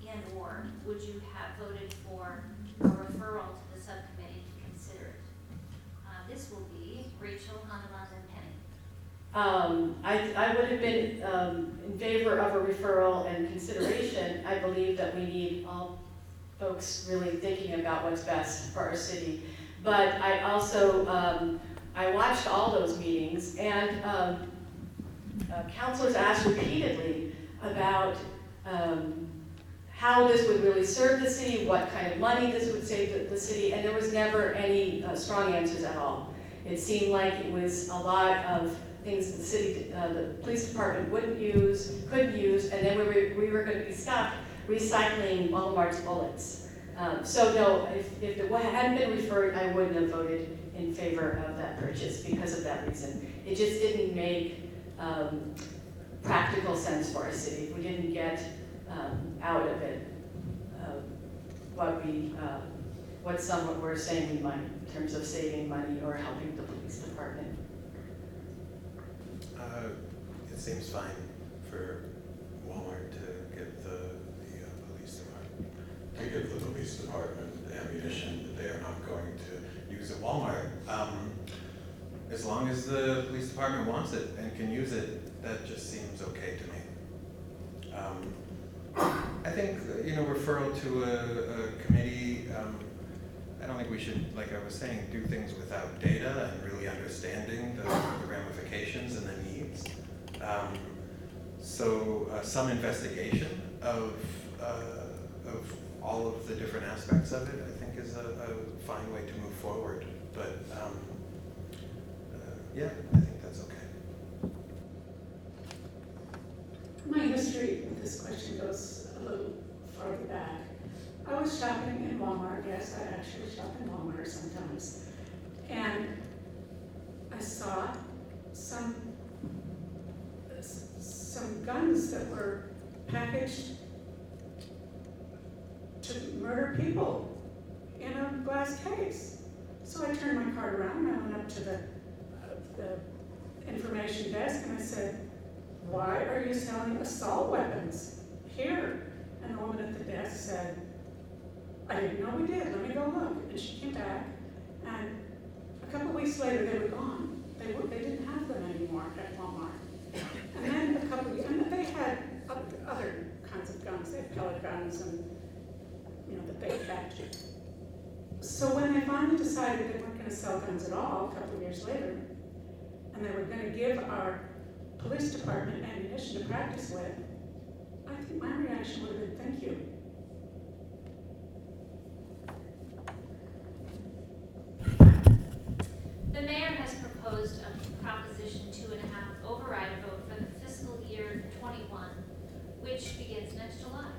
and or would you have voted for a referral to the subcommittee to consider it? This will be Rachel, Hanuman, and Penny. I would have been in favor of a referral and consideration. I believe that we need all folks really thinking about what's best for our city. But I also, I watched all those meetings, and councilors asked repeatedly about how this would really serve the city, what kind of money this would save the city, and there was never any strong answers at all. It seemed like it was a lot of things the city, the police department couldn't use, and then we were going to be stuck recycling Walmart's bullets. So no, if it hadn't been referred, I wouldn't have voted in favor of that purchase because of that reason. It just didn't make practical sense for our city. We didn't get out of it what some were saying we might in terms of saving money or helping the police department. It seems fine for Walmart to give the police department. They give the police department ammunition that they are not going to use at Walmart. As long as the police department wants it and can use it, that just seems okay to me. I think, referral to a committee, I don't think we should, like I was saying, do things without data and really understanding the ramifications and the needs. So some investigation of all of the different aspects of it, I think, is a fine way to move forward. But yeah, I think that's okay. My history with this question goes a little farther back. I was shopping in Walmart. Yes, I actually shop in Walmart sometimes. And I saw some guns that were packaged to murder people in a glass case. So I turned my cart around and I went up to the information desk and I said, "Why are you selling assault weapons here?" And the woman at the desk said, "I didn't know we did, let me go look." And she came back, and a couple weeks later they were gone. They didn't have them anymore at Walmart. And then and they had other kinds of guns. They had pellet guns and, that they packaged. So when they finally decided they weren't going to sell guns at all, a couple of years later, and they were going to give our police department ammunition to practice with, I think my reaction would have been, "Thank you." The mayor has proposed a Proposition 2.5 override vote for the fiscal year 21, which begins next July.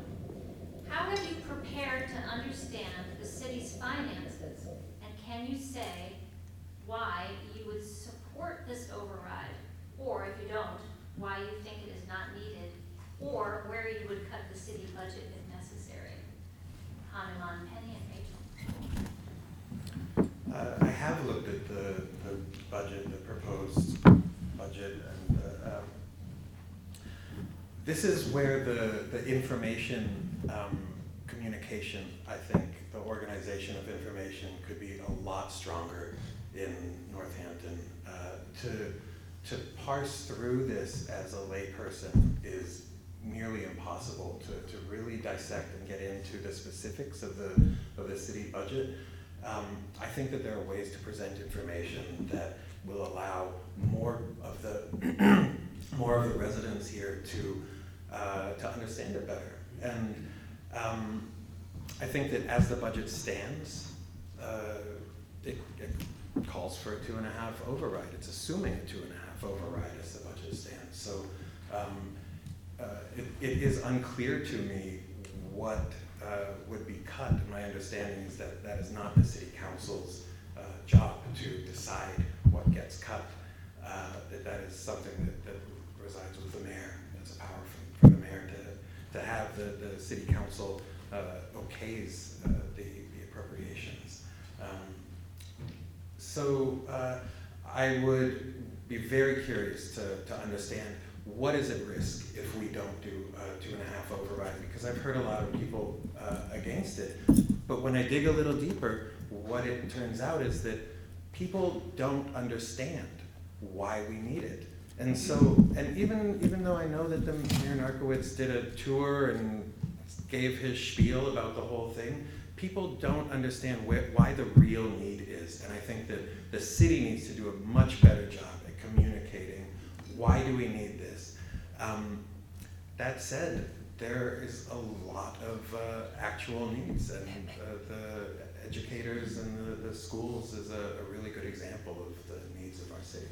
How have you prepared to understand the city's finances, and can you say why you would support this override, or if you don't, why you think it is not needed, or where you would cut the city budget if necessary? Hanuman, Penny, and Rachel. I have looked at the budget, the proposed budget, and this is where the information communication, I think, the organization of information could be a lot stronger in Northampton. To parse through this as a layperson is nearly impossible. To really dissect and get into the specifics of the city budget. I think that there are ways to present information that will allow more of the residents here to understand it better. And I think that as the budget stands, it calls for a 2.5 override. It's assuming a 2.5 override as the budget stands. So it is unclear to me what would be cut. My understanding is that that is not the city council's job to decide what gets cut. That is something that resides with the mayor. That's a power for the mayor to have the city council okays the appropriations. So I would be very curious to understand what is at risk if we don't do a 2.5 override, because I've heard a lot of people against it. But when I dig a little deeper, what it turns out is that people don't understand why we need it. And so, and even though I know that the Mayor Narkowitz did a tour and gave his spiel about the whole thing, people don't understand why the real need is. And I think that the city needs to do a much better job at communicating why do we need this. That said, there is a lot of actual needs, and the educators and the schools is a really good example of the needs of our city.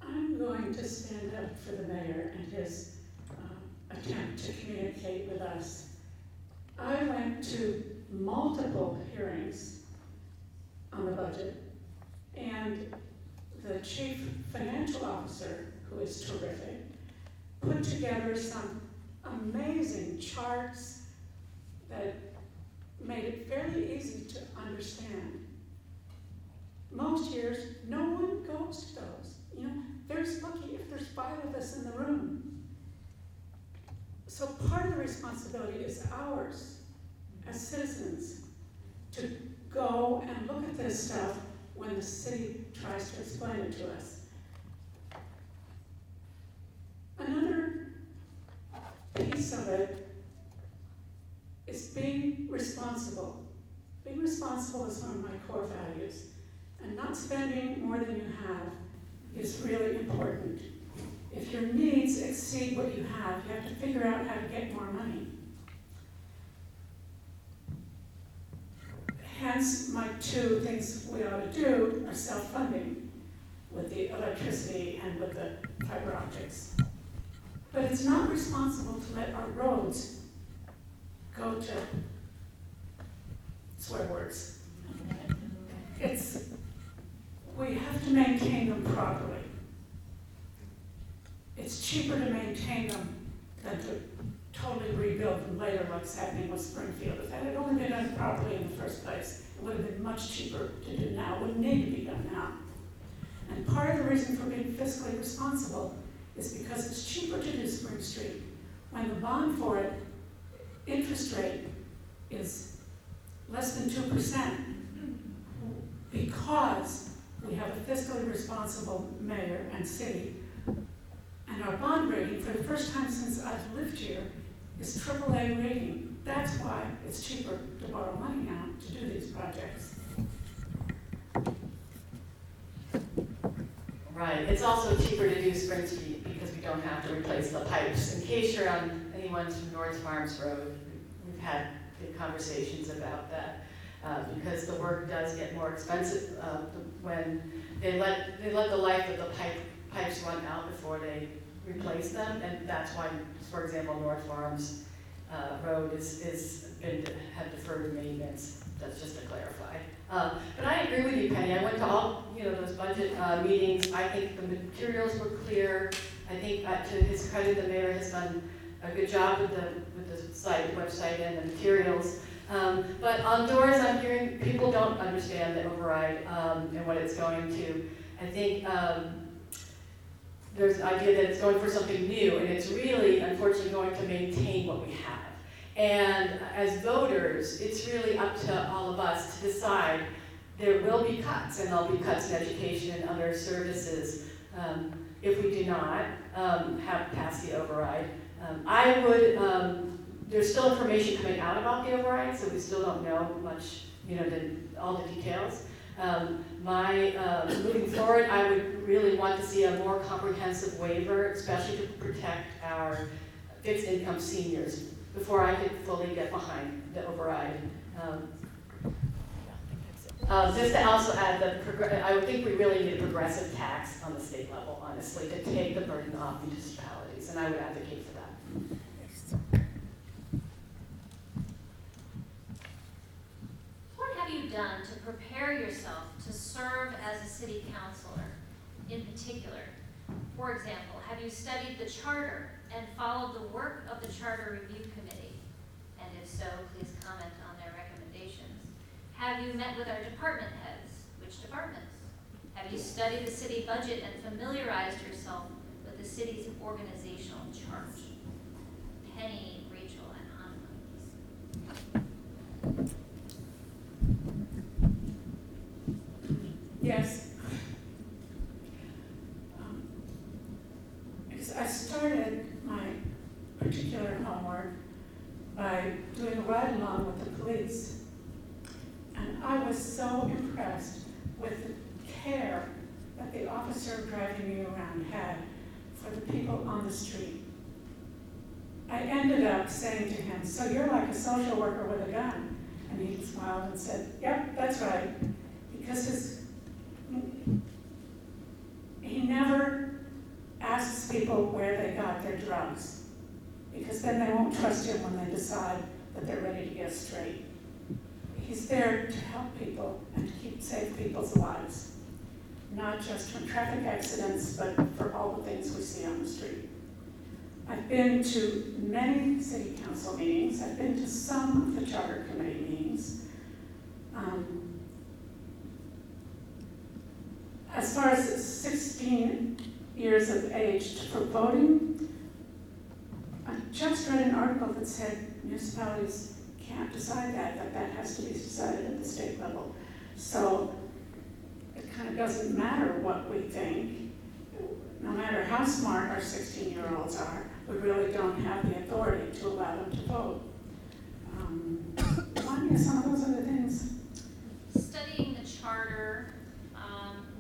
I'm going to stand up for the mayor and his attempt to communicate with us. I went to multiple hearings on the budget. budget, and the chief financial officer, who is terrific, put together some amazing charts that made it fairly easy to understand. Most years, no one goes to those. You know, there's lucky if there's 5 of us in the room. So part of the responsibility is ours as citizens to go and look at this stuff when the city tries to explain it to us. Another piece of it is being responsible. Being responsible is one of my core values, and not spending more than you have is really important. If your needs exceed what you have to figure out how to get more money. Hence, my 2 things we ought to do are self-funding with the electricity and with the fiber optics. But it's not responsible to let our roads go to swear words. We have to maintain them properly. It's cheaper to maintain them than to totally rebuild them later, like happening with Springfield. If that had only been done properly in the first place, it would have been much cheaper to do now. It wouldn't need to be done now. And part of the reason for being fiscally responsible is because it's cheaper to do Spring Street when the bond for it, interest rate, is less than 2%, because we have a fiscally responsible mayor and city. And our bond rating, for the first time since I've lived here, is AAA rating. That's why it's cheaper to borrow money now to do these projects. Right, it's also cheaper to do Spring Street because we don't have to replace the pipes. In case you're on anyone's from North Farms Road, we've had good conversations about that. Because the work does get more expensive when they let the life of the pipes run out before they replace them, and that's why, for example, North Farms Road had deferred maintenance. That's just to clarify. But I agree with you, Penny. I went to all those budget meetings. I think the materials were clear. I think to his credit, the mayor has done a good job with the website, and the materials. But on doors, I'm hearing people don't understand the override and what it's going to. I think there's an idea that it's going for something new, and it's really, unfortunately, going to maintain what we have. And as voters, it's really up to all of us to decide. There will be cuts, and there'll be cuts in education and other services if we do not have passed the override. I would. There's still information coming out about the override, so we still don't know much, all the details. Moving forward, I would really want to see a more comprehensive waiver, especially to protect our fixed income seniors, before I could fully get behind the override. Just to also add that I would think we really need a progressive tax on the state level, honestly, to take the burden off municipalities, and I would advocate for that. What have you done to prepare yourself to serve as a city councilor in particular? For example, have you studied the charter and followed the work of the Charter Review Committee? And if so, please comment on their recommendations. Have you met with our department heads? Which departments? Have you studied the city budget and familiarized yourself with the city's organizational chart? Penny, Rachel, and Hanuman. Yes. I started my particular homework by doing a ride-along with the police. And I was so impressed with the care that the officer driving me around had for the people on the street. I ended up saying to him, "So you're like a social worker with a gun?" And he smiled and said, "Yep, that's right." Because he never asks people where they got their drugs, because then they won't trust him when they decide that they're ready to get straight. He's there to help people and to keep save people's lives, not just from traffic accidents, but for all the things we see on the street. I've been to many city council meetings. I've been to some of the charter committee meetings. As far as 16 years of age for voting, I just read an article that said municipalities can't decide that has to be decided at the state level. So it kind of doesn't matter what we think. No matter how smart our 16-year-olds are, we really don't have the authority to allow them to vote. Remind me of some of those other things. Studying the charter,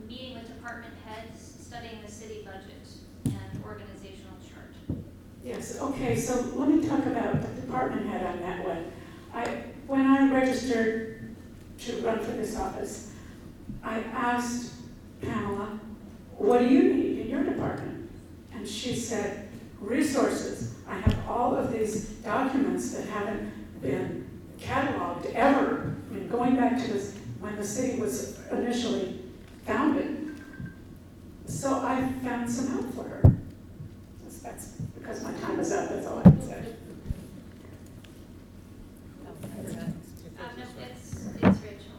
meeting with department heads, studying the city budget, and organizational chart. Yes, okay, so let me talk about the department head I met with. When I registered to run for this office, I asked Pamela, what do you need in your department? And she said, resources. I have all of these documents that haven't been cataloged ever. I mean, going back to when the city was initially founded. So I found some help for her. That's because my time is up, that's all I can say. No, it's Rachel.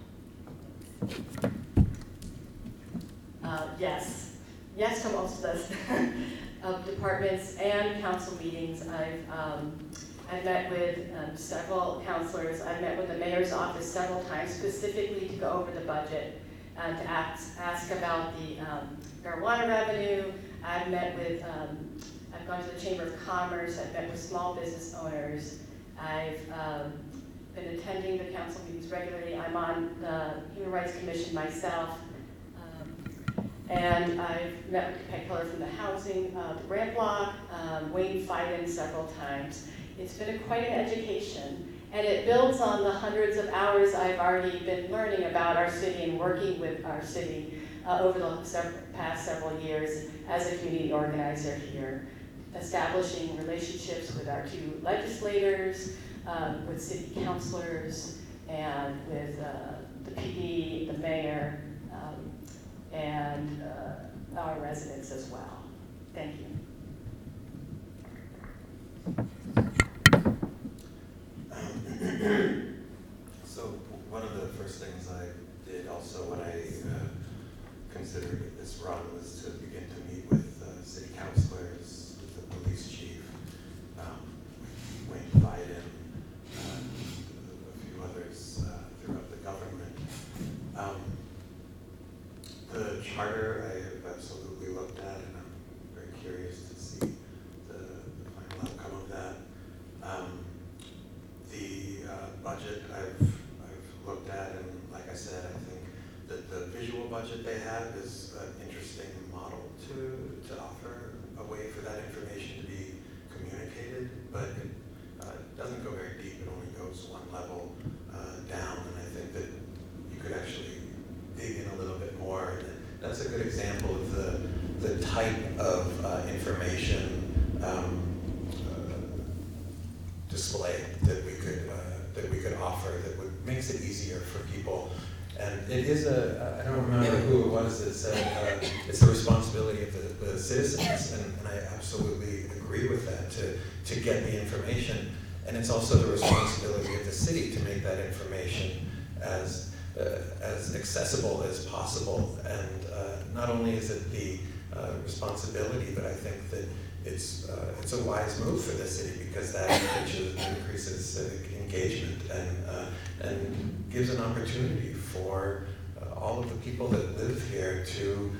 Yes to most of departments and council meetings. I've met with several councilors. I've met with the mayor's office several times specifically to go over the budget and to ask about the marijuana revenue. I've gone to the Chamber of Commerce. I've met with small business owners. I've been attending the council meetings regularly. I'm on the Human Rights Commission myself. And I've met with Peg Keller from the housing, the grant block, Wayne Fiden several times. It's been quite an education, and it builds on the hundreds of hours I've already been learning about our city and working with our city over the past several years as a community organizer here, establishing relationships with our two legislators, with city councilors, and with the PD, the mayor, and our residents as well. Thank you. So one of the first things I did also when I considered this run was to begin to meet with city councilors, with the police chief, Wayne Biden, a few others throughout the government. The charter I have absolutely looked at, and I'm very curious to see the final outcome of that. The budget I've looked at, and like I said, I think that the visual budget they have is an interesting model to offer a way for that information to be communicated, but it doesn't go very deep. It only goes one level down, and I think that you could actually dig in a little bit more. And that's a good example of the type of information display that we could offer that makes it easier for people. And it is I don't remember who it was that said it's the responsibility of the citizens, and I absolutely agree with that, to get the information. And it's also the responsibility of the city to make that information as accessible as possible. And not only is it the responsibility, but I think that it's a wise move for the city, because that increases civic engagement and gives an opportunity for all of the people that live here to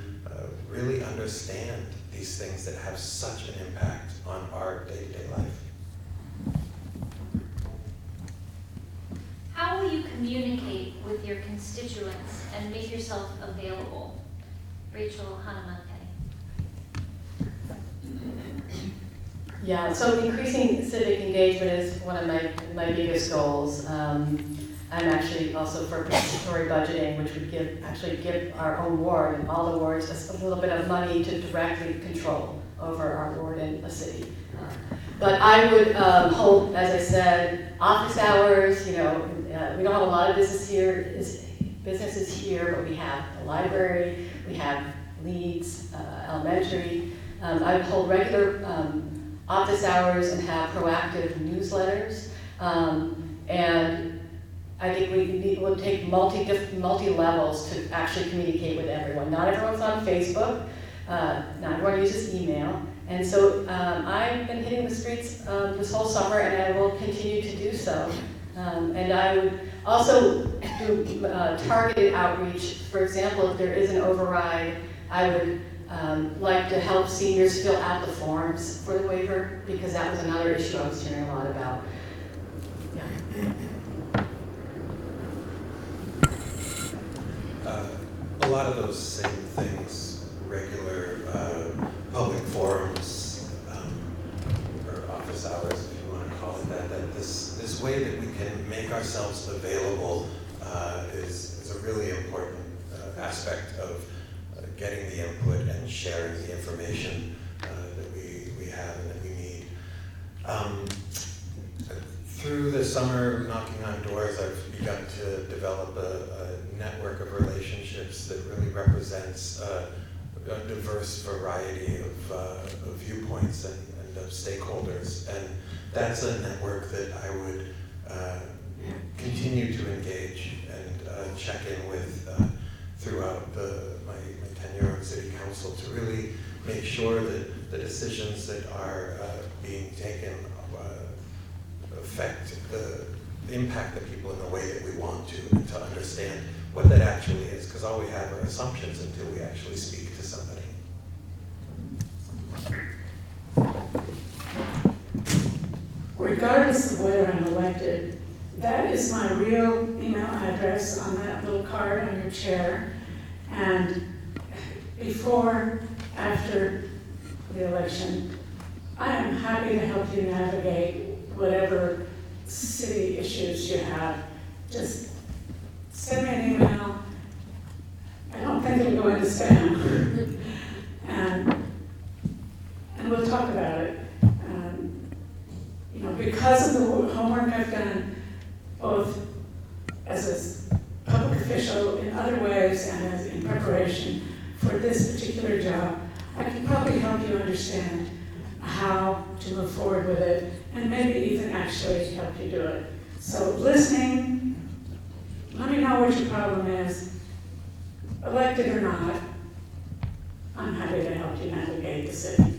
really understand these things that have such an impact on our day-to-day life. How will you communicate with your constituents and make yourself available? Rachel, Hanuman. Yeah, so increasing civic engagement is one of my biggest goals. I'm actually also for participatory budgeting, which would give our own ward and all the wards a little bit of money to directly control over our ward and the city. But I would hold, as I said, office hours, We don't have a lot of businesses here, but we have the library, we have Leeds Elementary. I hold regular office hours and have proactive newsletters. And I think we'll take multi levels to actually communicate with everyone. Not everyone's on Facebook. Not everyone uses email. And so I've been hitting the streets this whole summer, and I will continue to do so. And I would also do targeted outreach. For example, if there is an override, I would like to help seniors fill out the forms for the waiver, because that was another issue I was hearing a lot about. Yeah. A lot of those same things, regular public forums, or office hours, if you want to call it that this way that we can make ourselves available is a really important aspect of getting the input and sharing the information that we have and that we need. Through the summer, knocking on doors, I've begun to develop a network of relationships that really represents a diverse variety of viewpoints and of stakeholders. And that's a network that I would continue to engage and check in with throughout my tenure on City Council, to really make sure that the decisions that are being taken affect the impact the people in the way that we want to, and to understand what that actually is, because all we have are assumptions until we actually speak to somebody. Regardless of whether I'm elected, that is my real email address on that little card on your chair. And before, after the election, I am happy to help you navigate whatever city issues you have. Just send me an email. I don't think it'll go into spam. And we'll talk about it. Because of the homework I've done, both as a public official in other ways and as in preparation for this particular job, I can probably help you understand how to move forward with it, and maybe even actually help you do it. So listening, let me know what your problem is, elected or not. I'm happy to help you navigate the city.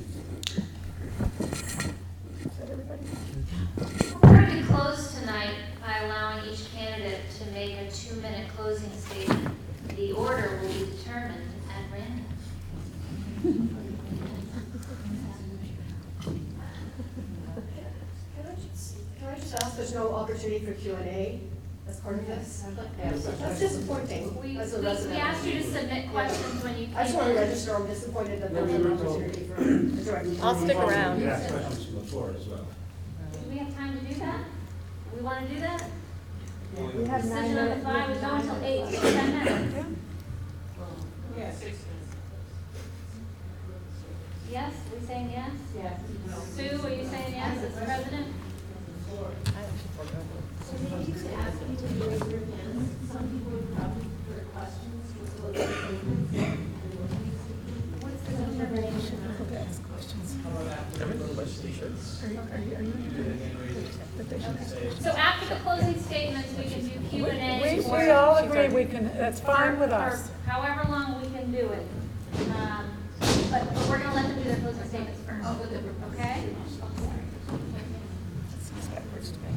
We're going to close tonight by allowing each candidate to make a 2-minute closing statement. The order will be determined at random. Can I just ask, there's no opportunity for Q&A as part of this? That's disappointing We as a resident. asked you to submit questions when you came I just want to in. register, I'm disappointed that there's no opportunity for a direct. I'll stick around. We have questions from the floor as well. Do we have time to do that? We want to do that? We have 9 Decision on the minutes. fly, we go until 8, so 10 minutes. Yes. Yes, we saying yes? Yes. Sue, are you saying yes as president? So after the closing statements, we can do Q&A. We all agree we can, that's fine with for us. however long we can do it. But we're gonna let them do their closing statements first, okay?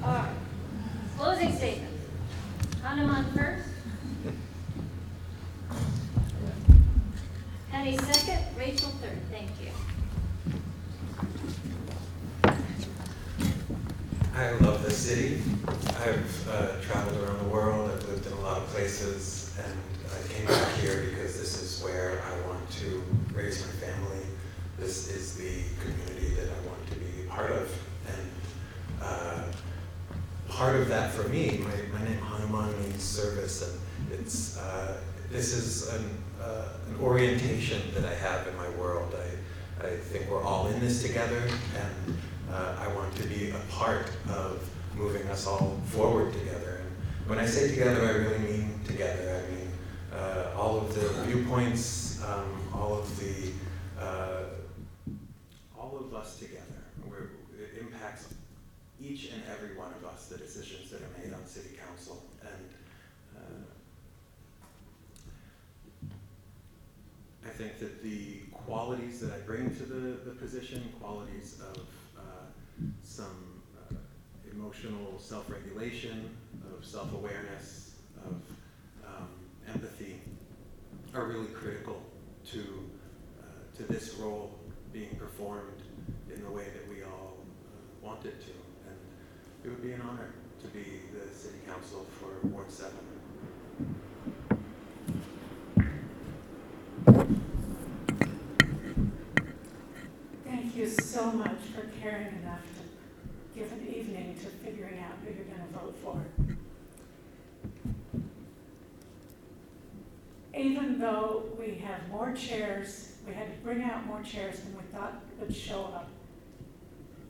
All right. Closing statement. Hanuman first. Penny second, Rachel third. Thank you. I love this city. I've traveled around the world. I've lived in a lot of places, and I came back here because this is where I want to raise my family. This is the community that I want to be part of. And part of that for me, my name Hanuman means service, and it's this is an orientation that I have in my world. I think we're all in this together, and I want to be a part of moving us all forward together. When I say together, I really mean together. I mean all of the viewpoints, all of us together. It impacts each and every one of us, the decisions that are made on City Council. And I think that the qualities that I bring to the position, qualities of some emotional self-regulation, of self-awareness, of empathy, are really critical to this role being performed in the way that we all want it to. And it would be an honor to be the City Council for Ward 7. Thank you so much for caring enough to give an evening to figuring out who you're going to vote for. Even though we have more chairs, we had to bring out more chairs than we thought would show up,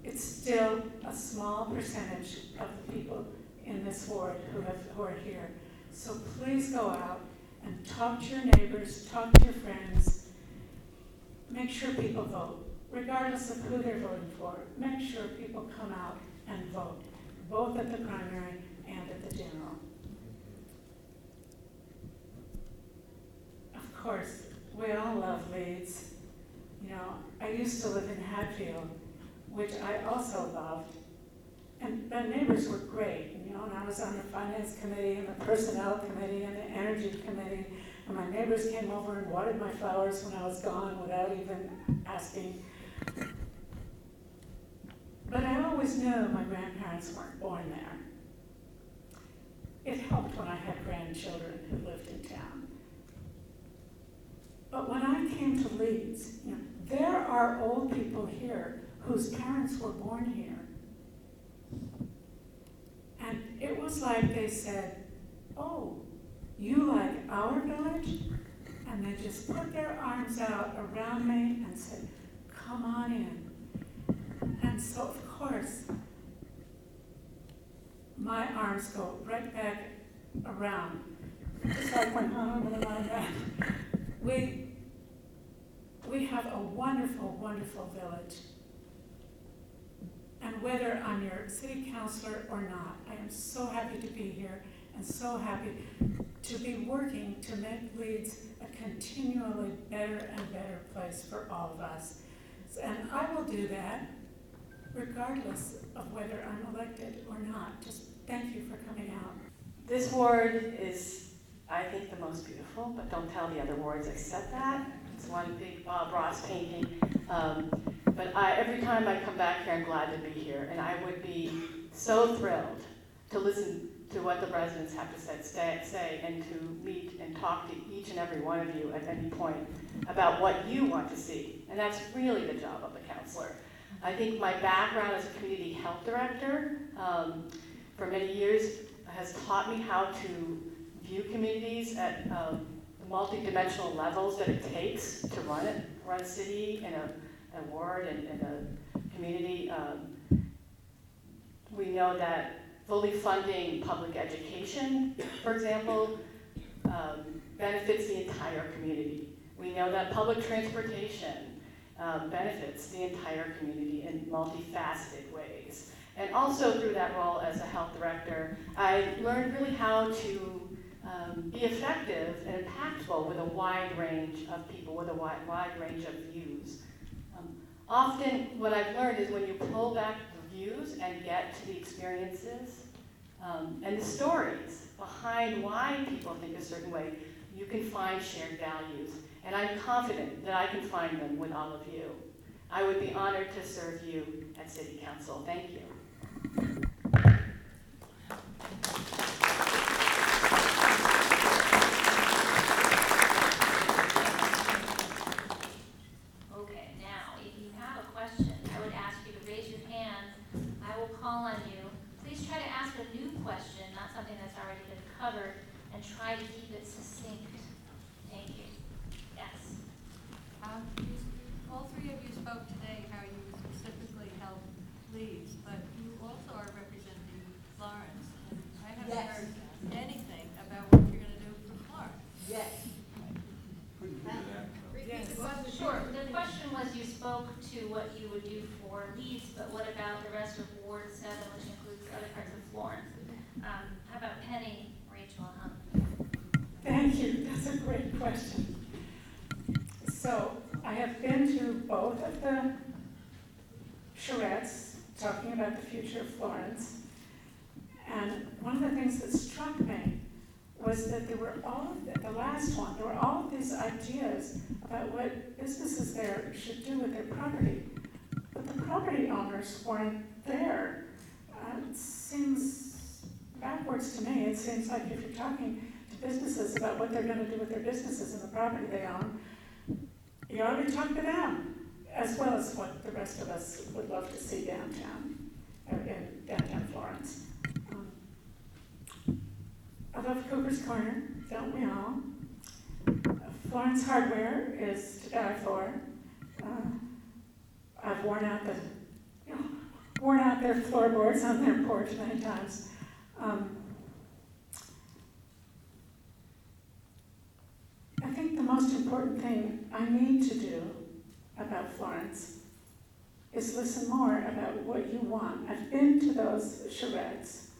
it's still a small percentage of the people in this ward who are here. So please go out and talk to your neighbors, talk to your friends, make sure people vote. Regardless of who they're voting for, make sure people come out and vote, both at the primary and at the general. Of course, we all love Leeds. You know, I used to live in Hatfield, which I also loved. And the neighbors were great, you know, and I was on the finance committee and the personnel committee and the energy committee, and my neighbors came over and watered my flowers when I was gone without even asking. But I always knew my grandparents weren't born there. It helped when I had grandchildren who lived in town. But when I came to Leeds, you know, there are old people here whose parents were born here. And it was like they said, "Oh, you like our village?" And they just put their arms out around me and said, "Come on in." And so, of course, my arms go right back around. It's like when Hanuman Goleman. We have a wonderful, wonderful village. And whether I'm your city councilor or not, I am so happy to be here and so happy to be working to make Leeds a continually better and better place for all of us. And I will do that regardless of whether I'm elected or not. Just thank you for coming out. This ward is, I think, the most beautiful, but don't tell the other wards I said that. It's one big Bob Ross painting. But every time I come back here, I'm glad to be here. And I would be so thrilled to listen to what the residents have to say and to meet and talk to each and every one of you at any point about what you want to see. And that's really the job of a counselor. I think my background as a community health director for many years has taught me how to view communities at the multi-dimensional levels that it takes to run a city and a ward and a community. We know that fully funding public education, for example, benefits the entire community. We know that public transportation benefits the entire community in multifaceted ways. And also through that role as a health director, I learned really how to be effective and impactful with a wide range of people, with a wide range of views. Often what I've learned is when you pull back the views and get to the experiences and the stories behind why people think a certain way, you can find shared values. And I'm confident that I can find them with all of you. I would be honored to serve you at City Council. Thank you. Okay, now, if you have a question, I would ask you to raise your hand. I will call on you. Please try to ask a new question, not something that's already been covered, and try to keep it succinct. Thank you. Yes. All three of you spoke today how you specifically help Leeds, but you also are representing Lawrence. And I have a to what you would do for Leeds, but what about the rest of Ward 7, which includes other parts of Florence? How about Penny, Rachel, and Hunt? Thank you, that's a great question. So, I have been to both of the charrettes talking about the future of Florence. And one of the things that struck me was that there were the last one, there were all of these ideas about what businesses there should do with their property. But the property owners weren't there. It seems backwards to me. It seems like if you're talking to businesses about what they're going to do with their businesses and the property they own, you ought to talk to them, as well as what the rest of us would love to see downtown, or in downtown Florence. I love Cooper's Corner, don't we all? Florence Hardware is to die for. I've worn out their floorboards on their porch many times. I think the most important thing I need to do about Florence is listen more about what you want. I've been to those charrettes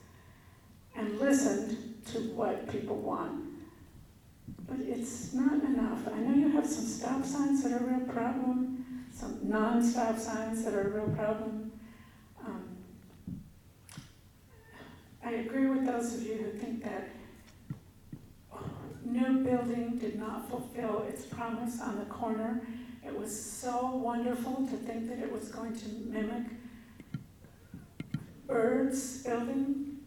and listened to what people want. But it's not enough. I know you have some stop signs that are a real problem, some non-stop signs that are a real problem. I agree with those of you who think that new building did not fulfill its promise on the corner. It was so wonderful to think that it was going to mimic Bird's building.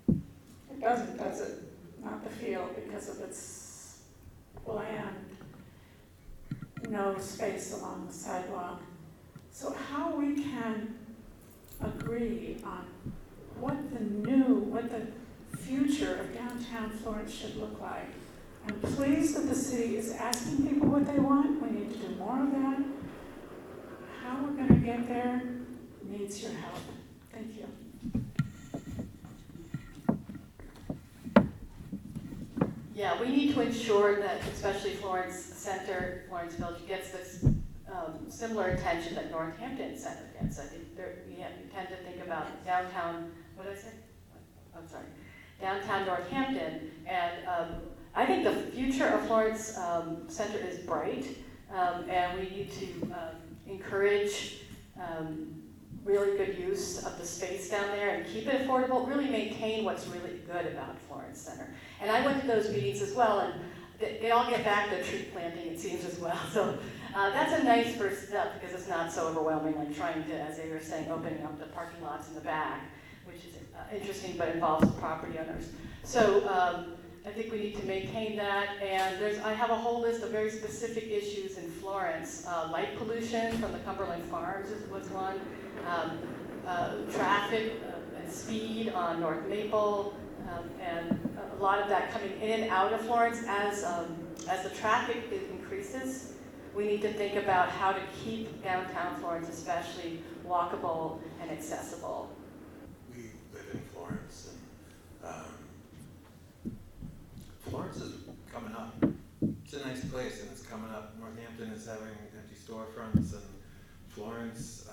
It doesn't, does it? Not the field, because of its bland, no space along the sidewalk. So how we can agree on what the future of downtown Florence should look like. I'm pleased that the city is asking people what they want. We need to do more of that. How we're going to get there needs your help. Thank you. Yeah, we need to ensure that especially Florence Center, Florence Village gets this similar attention that Northampton Center gets. I think we tend to think about downtown, what did I say? I'm sorry, downtown Northampton, and I think the future of Florence Center is bright, and we need to encourage really good use of the space down there and keep it affordable, really maintain what's really good about Florence Center. And I went to those meetings as well, and they all get back to tree planting, it seems, as well. So that's a nice first step, because it's not so overwhelming like trying to, as they were saying, opening up the parking lots in the back, which is interesting but involves the property owners. So I think we need to maintain that, and I have a whole list of very specific issues in Florence. Light pollution from the Cumberland Farms was one. Traffic and speed on North Maple, and a lot of that coming in and out of Florence as the traffic increases. We need to think about how to keep downtown Florence especially walkable and accessible. We live in Florence, and Florence is coming up. It's a nice place, and it's coming up. Northampton is having empty storefronts, and Florence,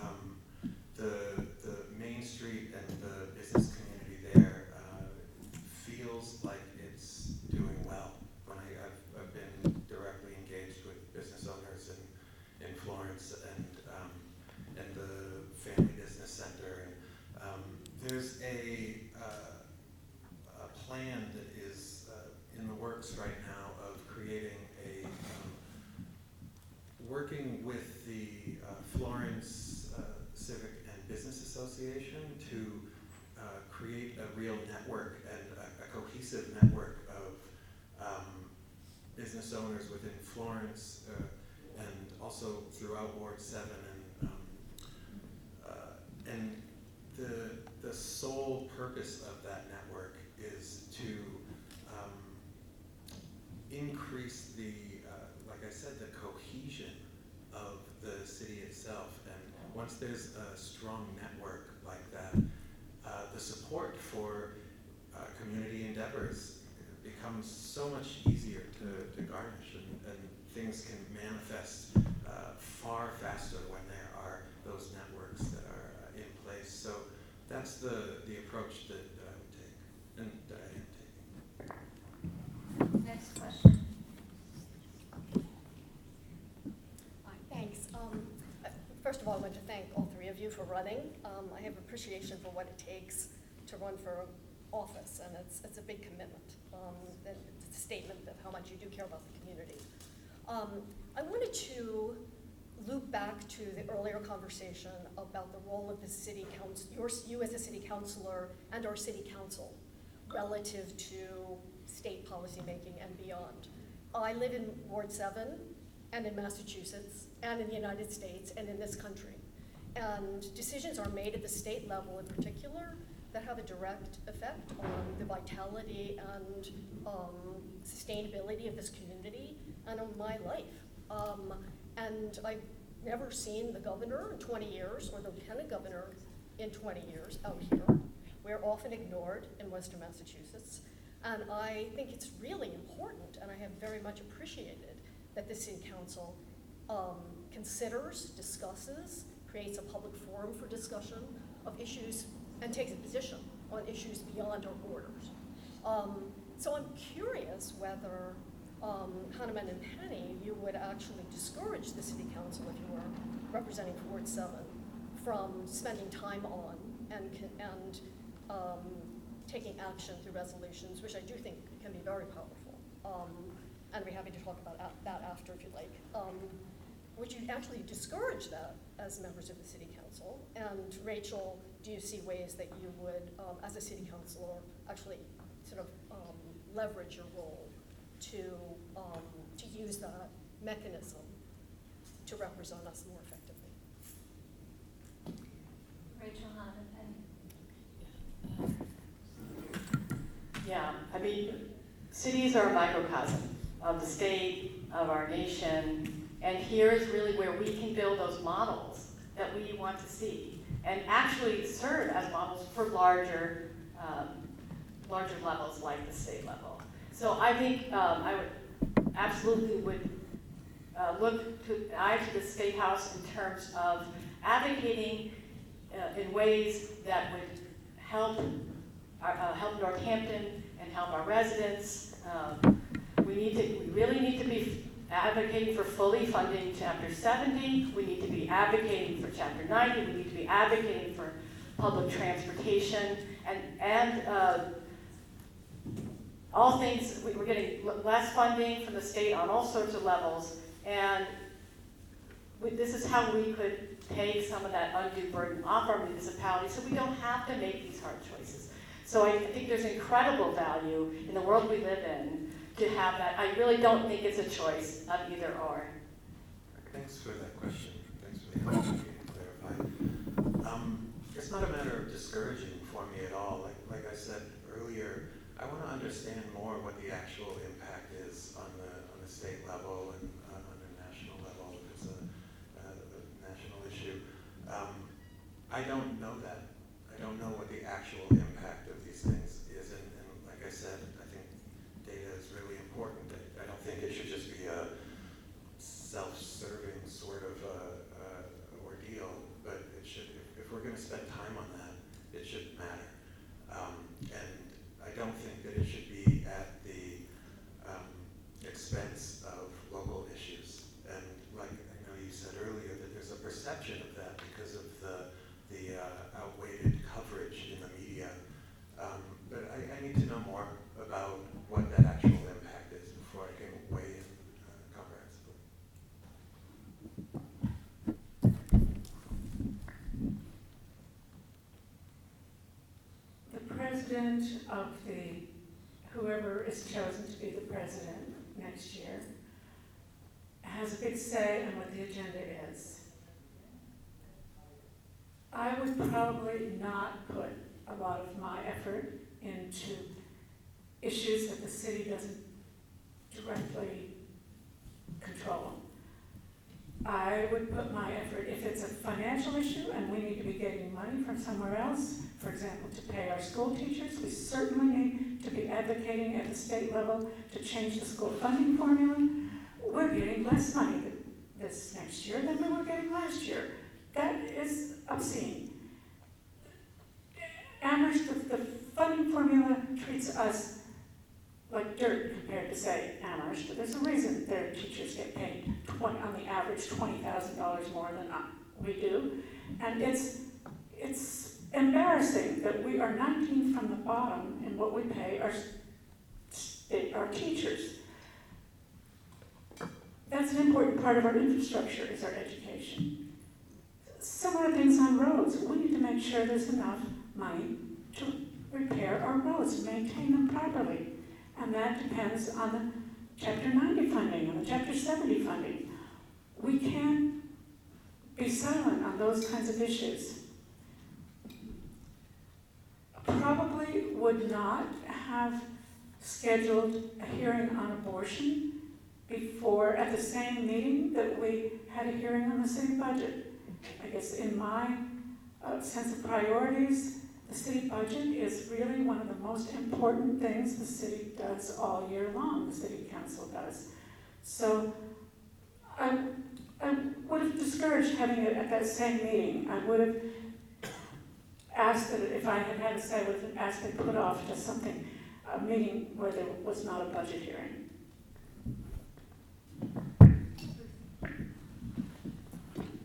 the Main Street and the business community there feels like it's doing well. When I've been directly engaged with business owners in Florence and the Family Business Center, and there's a plan that is in the works right now of creating working with the Florence Civic and Business Association to create a real network and a cohesive network of business owners within Florence and also throughout Ward 7. And the sole purpose of that network is to increase the, like I said, the cohesion of the city itself. And once there's a strong network like that, the support for community endeavors becomes so much easier to garnish, and things can manifest far running. I have appreciation for what it takes to run for office, and it's a big commitment. It's a statement of how much you do care about the community. I wanted to loop back to the earlier conversation about the role of the city council, you as a city councilor and our city council relative to state policymaking and beyond. I live in Ward 7 and in Massachusetts and in the United States and in this country. And decisions are made at the state level in particular that have a direct effect on the vitality and sustainability of this community and on my life. And I've never seen the governor in 20 years or the lieutenant governor in 20 years out here. We're often ignored in Western Massachusetts. And I think it's really important, and I have very much appreciated that the city council considers, discusses, creates a public forum for discussion of issues and takes a position on issues beyond our borders. So I'm curious whether Hanuman and Penny, you would actually discourage the city council if you were representing Ward 7 from spending time on and taking action through resolutions, which I do think can be very powerful. And we're happy to talk about that after if you'd like. Would you actually discourage that as members of the city council? And Rachel, do you see ways that you would, as a city councilor, actually sort of leverage your role to use that mechanism to represent us more effectively? Rachel, Hanuman, Penny. Yeah, I mean, cities are a microcosm of the state, of our nation, and here is really where we can build those models that we want to see and actually serve as models for larger levels like the state level. So I think I would absolutely look to the State House in terms of advocating in ways that would help Northampton and help our residents. We really need to be advocating for fully funding Chapter 70. We need to be advocating for Chapter 90. We need to be advocating for public transportation and all things. We're getting less funding from the state on all sorts of levels, and this is how we could take some of that undue burden off our municipalities so we don't have to make these hard choices. So I think there's incredible value in the world we live in to have that. I really don't think it's a choice of either or. Thanks for that question. Thanks for the opportunity to clarify. It's not a matter of discouraging for me at all. Like I said earlier, I want to understand more what the actual impact is on the state level and on the national level if it's a national issue. I don't know that. I don't know what the actual impact of these things is, and like I said, I think data is really important. I don't think it should just be a self-serving sort of ordeal, but it should. If we're going to spend time on that, it should matter. And I don't think that it should be at the expense of local issues. And like I know you said earlier, that there's a perception of that because of the outweighed coverage in the media. But I need to know more about what that actual impact is before I can weigh in comprehensively. The president of whoever is chosen to be the president next year has a big say on what the agenda is. I would probably not put a lot of my effort into issues that the city doesn't directly control. I would put my effort, if it's a financial issue and we need to be getting money from somewhere else, for example, to pay our school teachers, we certainly need to be advocating at the state level to change the school funding formula. We're getting less money this next year than we were getting last year. That is obscene. Amherst, the funding formula treats us like dirt compared to, say, Amherst. There's a reason their teachers get paid on the average $20,000 more than we do. And it's it's embarrassing that we are 19th from the bottom in what we pay our teachers. That's an important part of our infrastructure, is our education. Similar things on roads. We need to make sure there's enough money to repair our roads, maintain them properly. And that depends on the Chapter 90 funding, on the Chapter 70 funding. We can't be silent on those kinds of issues. Probably would not have scheduled a hearing on abortion at the same meeting that we had a hearing on the city budget. I guess in my sense of priorities, the city budget is really one of the most important things the city does all year long, the city council does. So I would have discouraged having it at that same meeting. I would have asked that if I had had a say, I would have asked it put off to something, a meeting where there was not a budget hearing.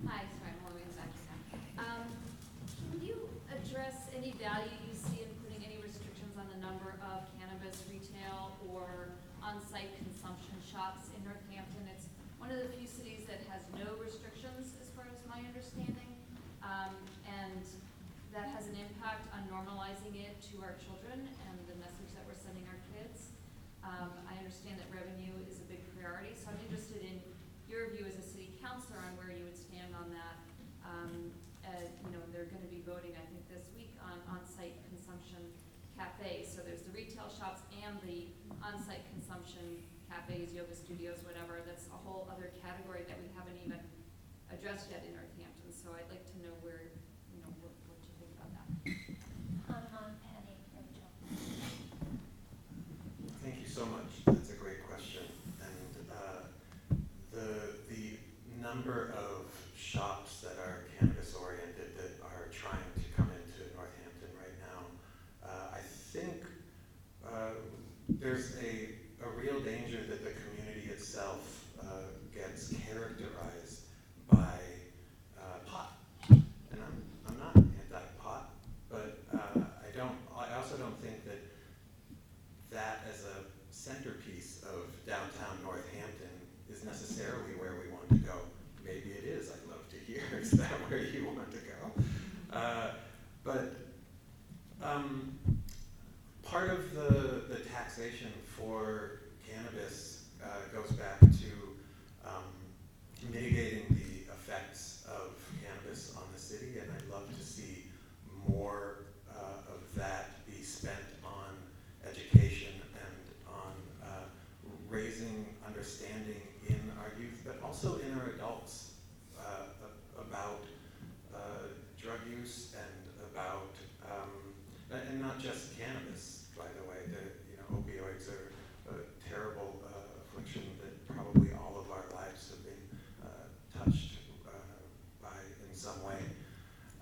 Hi, sorry, I'm only back now. Can you address any value you see in putting any restrictions on the number of cannabis retail or on-site consumption shops in Northampton? It's one of the few cities that has no restrictions, as far as my understanding, and that has an impact on normalizing it to our children and the message that we're sending our kids. I understand that revenue is a big priority, so I'm interested in your view as a city councilor on where you would stand on that. They're going to be voting, I think, this week on on-site consumption cafes. So there's the retail shops and the on-site consumption cafes, yoga studios, whatever. That's a whole other category that we haven't even addressed yet in Northampton. So I'd like to know what you think about that. Penny, Rachel. Thank you so much. That's a great question. And the number of shops that are cannabis oriented that are trying to come into Northampton right now, I think there's a real danger that the community itself gets characterized by pot. And I'm not anti-pot, but I also don't think that as a centerpiece of downtown Northampton is necessarily where we want to go. Maybe it is, I'd love to hear, is that where you want to go? But part of the taxation for cannabis goes back to mitigating the effects of cannabis on the city, and I'd love to see more of that be spent on education and on raising understanding in our youth, but also in our adults about drug use and about, and not just cannabis, by the way. Opioids are a terrible affliction that probably all of our lives have been touched by in some way.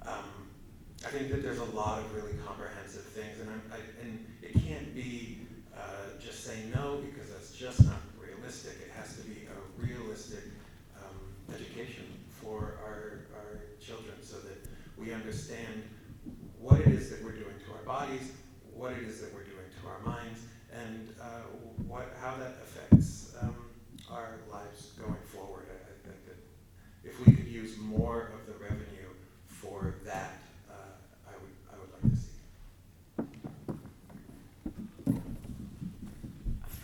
I think that there's a lot of really comprehensive things, and it can't be just saying no, because that's just not realistic. It has to be a realistic education for our children, so that we understand what it is that we're doing to our bodies, what it is that we're doing to our minds, and how that affects our lives going forward. I think that if we could use more of the revenue for that, I would like to see.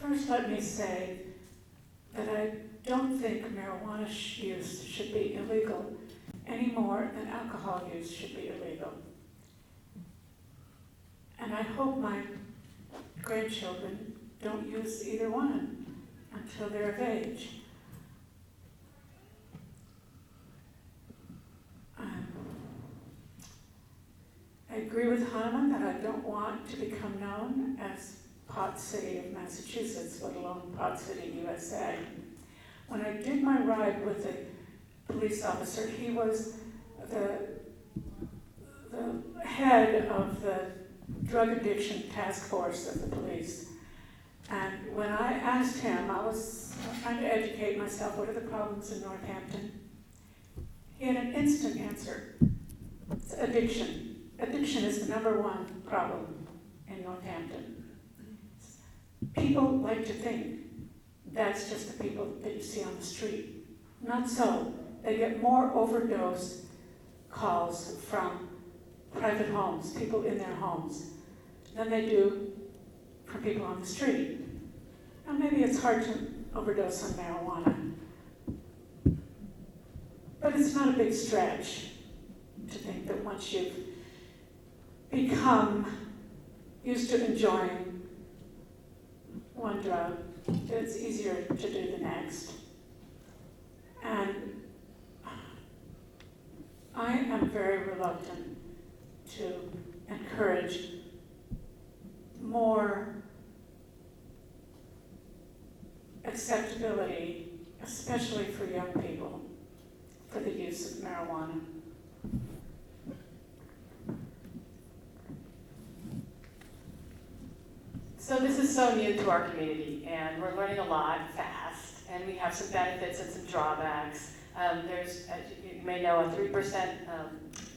First, let me say that I don't think marijuana use should be illegal any more than alcohol use should be illegal. And I hope my grandchildren don't use either one until they're of age. I agree with Hanuman that I don't want to become known as Pot City of Massachusetts, let alone Pot City, USA. When I did my ride with the police officer, he was the head of the drug addiction task force of the police. And when I asked him, I was trying to educate myself, what are the problems in Northampton? He had an instant answer. It's addiction. Addiction is the number one problem in Northampton. People like to think that's just the people that you see on the street. Not so. They get more overdose calls from private homes, people in their homes, than they do from people on the street. Now maybe it's hard to overdose on marijuana, but it's not a big stretch to think that once you've become used to enjoying one drug, that it's easier to do the next. And I am very reluctant to encourage more acceptability, especially for young people, for the use of marijuana. So this is so new to our community, and we're learning a lot fast, and we have some benefits and some drawbacks. There's, as you may know, a 3%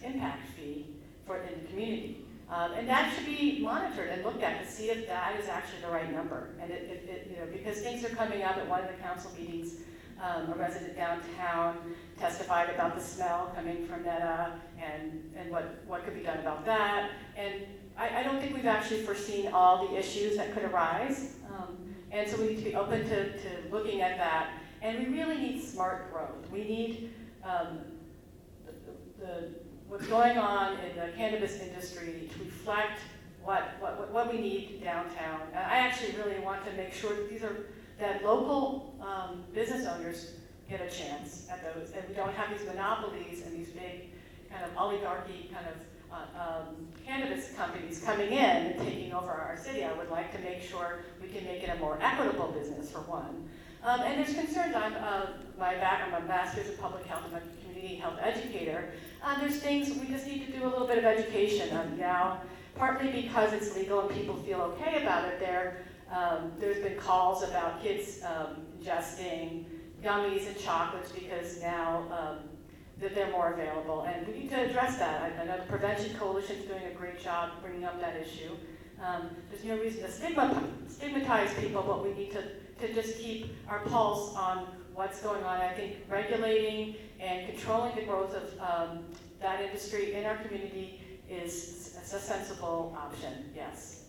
impact fee in the community. And that should be monitored and looked at to see if that is actually the right number. And because things are coming up at one of the council meetings, a resident downtown testified about the smell coming from Netta and what could be done about that. And I don't think we've actually foreseen all the issues that could arise. And so we need to be open to looking at that. And we really need smart growth. We need what's going on in the cannabis industry to reflect what we need downtown. And I actually really want to make sure that that local business owners get a chance at those, and we don't have these monopolies and these big kind of oligarchy kind of cannabis companies coming in and taking over our city. I would like to make sure we can make it a more equitable business, for one. And there's concerns. I'm a master's in public health. I'm a community health educator. There's things we just need to do a little bit of education on now, partly because it's legal and people feel okay about it. There's been calls about kids ingesting gummies and chocolates because now that they're more available, and we need to address that. I know the Prevention Coalition is doing a great job bringing up that issue. There's no reason to stigmatize people, but we need to just keep our pulse on what's going on. I think regulating and controlling the growth of that industry in our community is a sensible option, yes.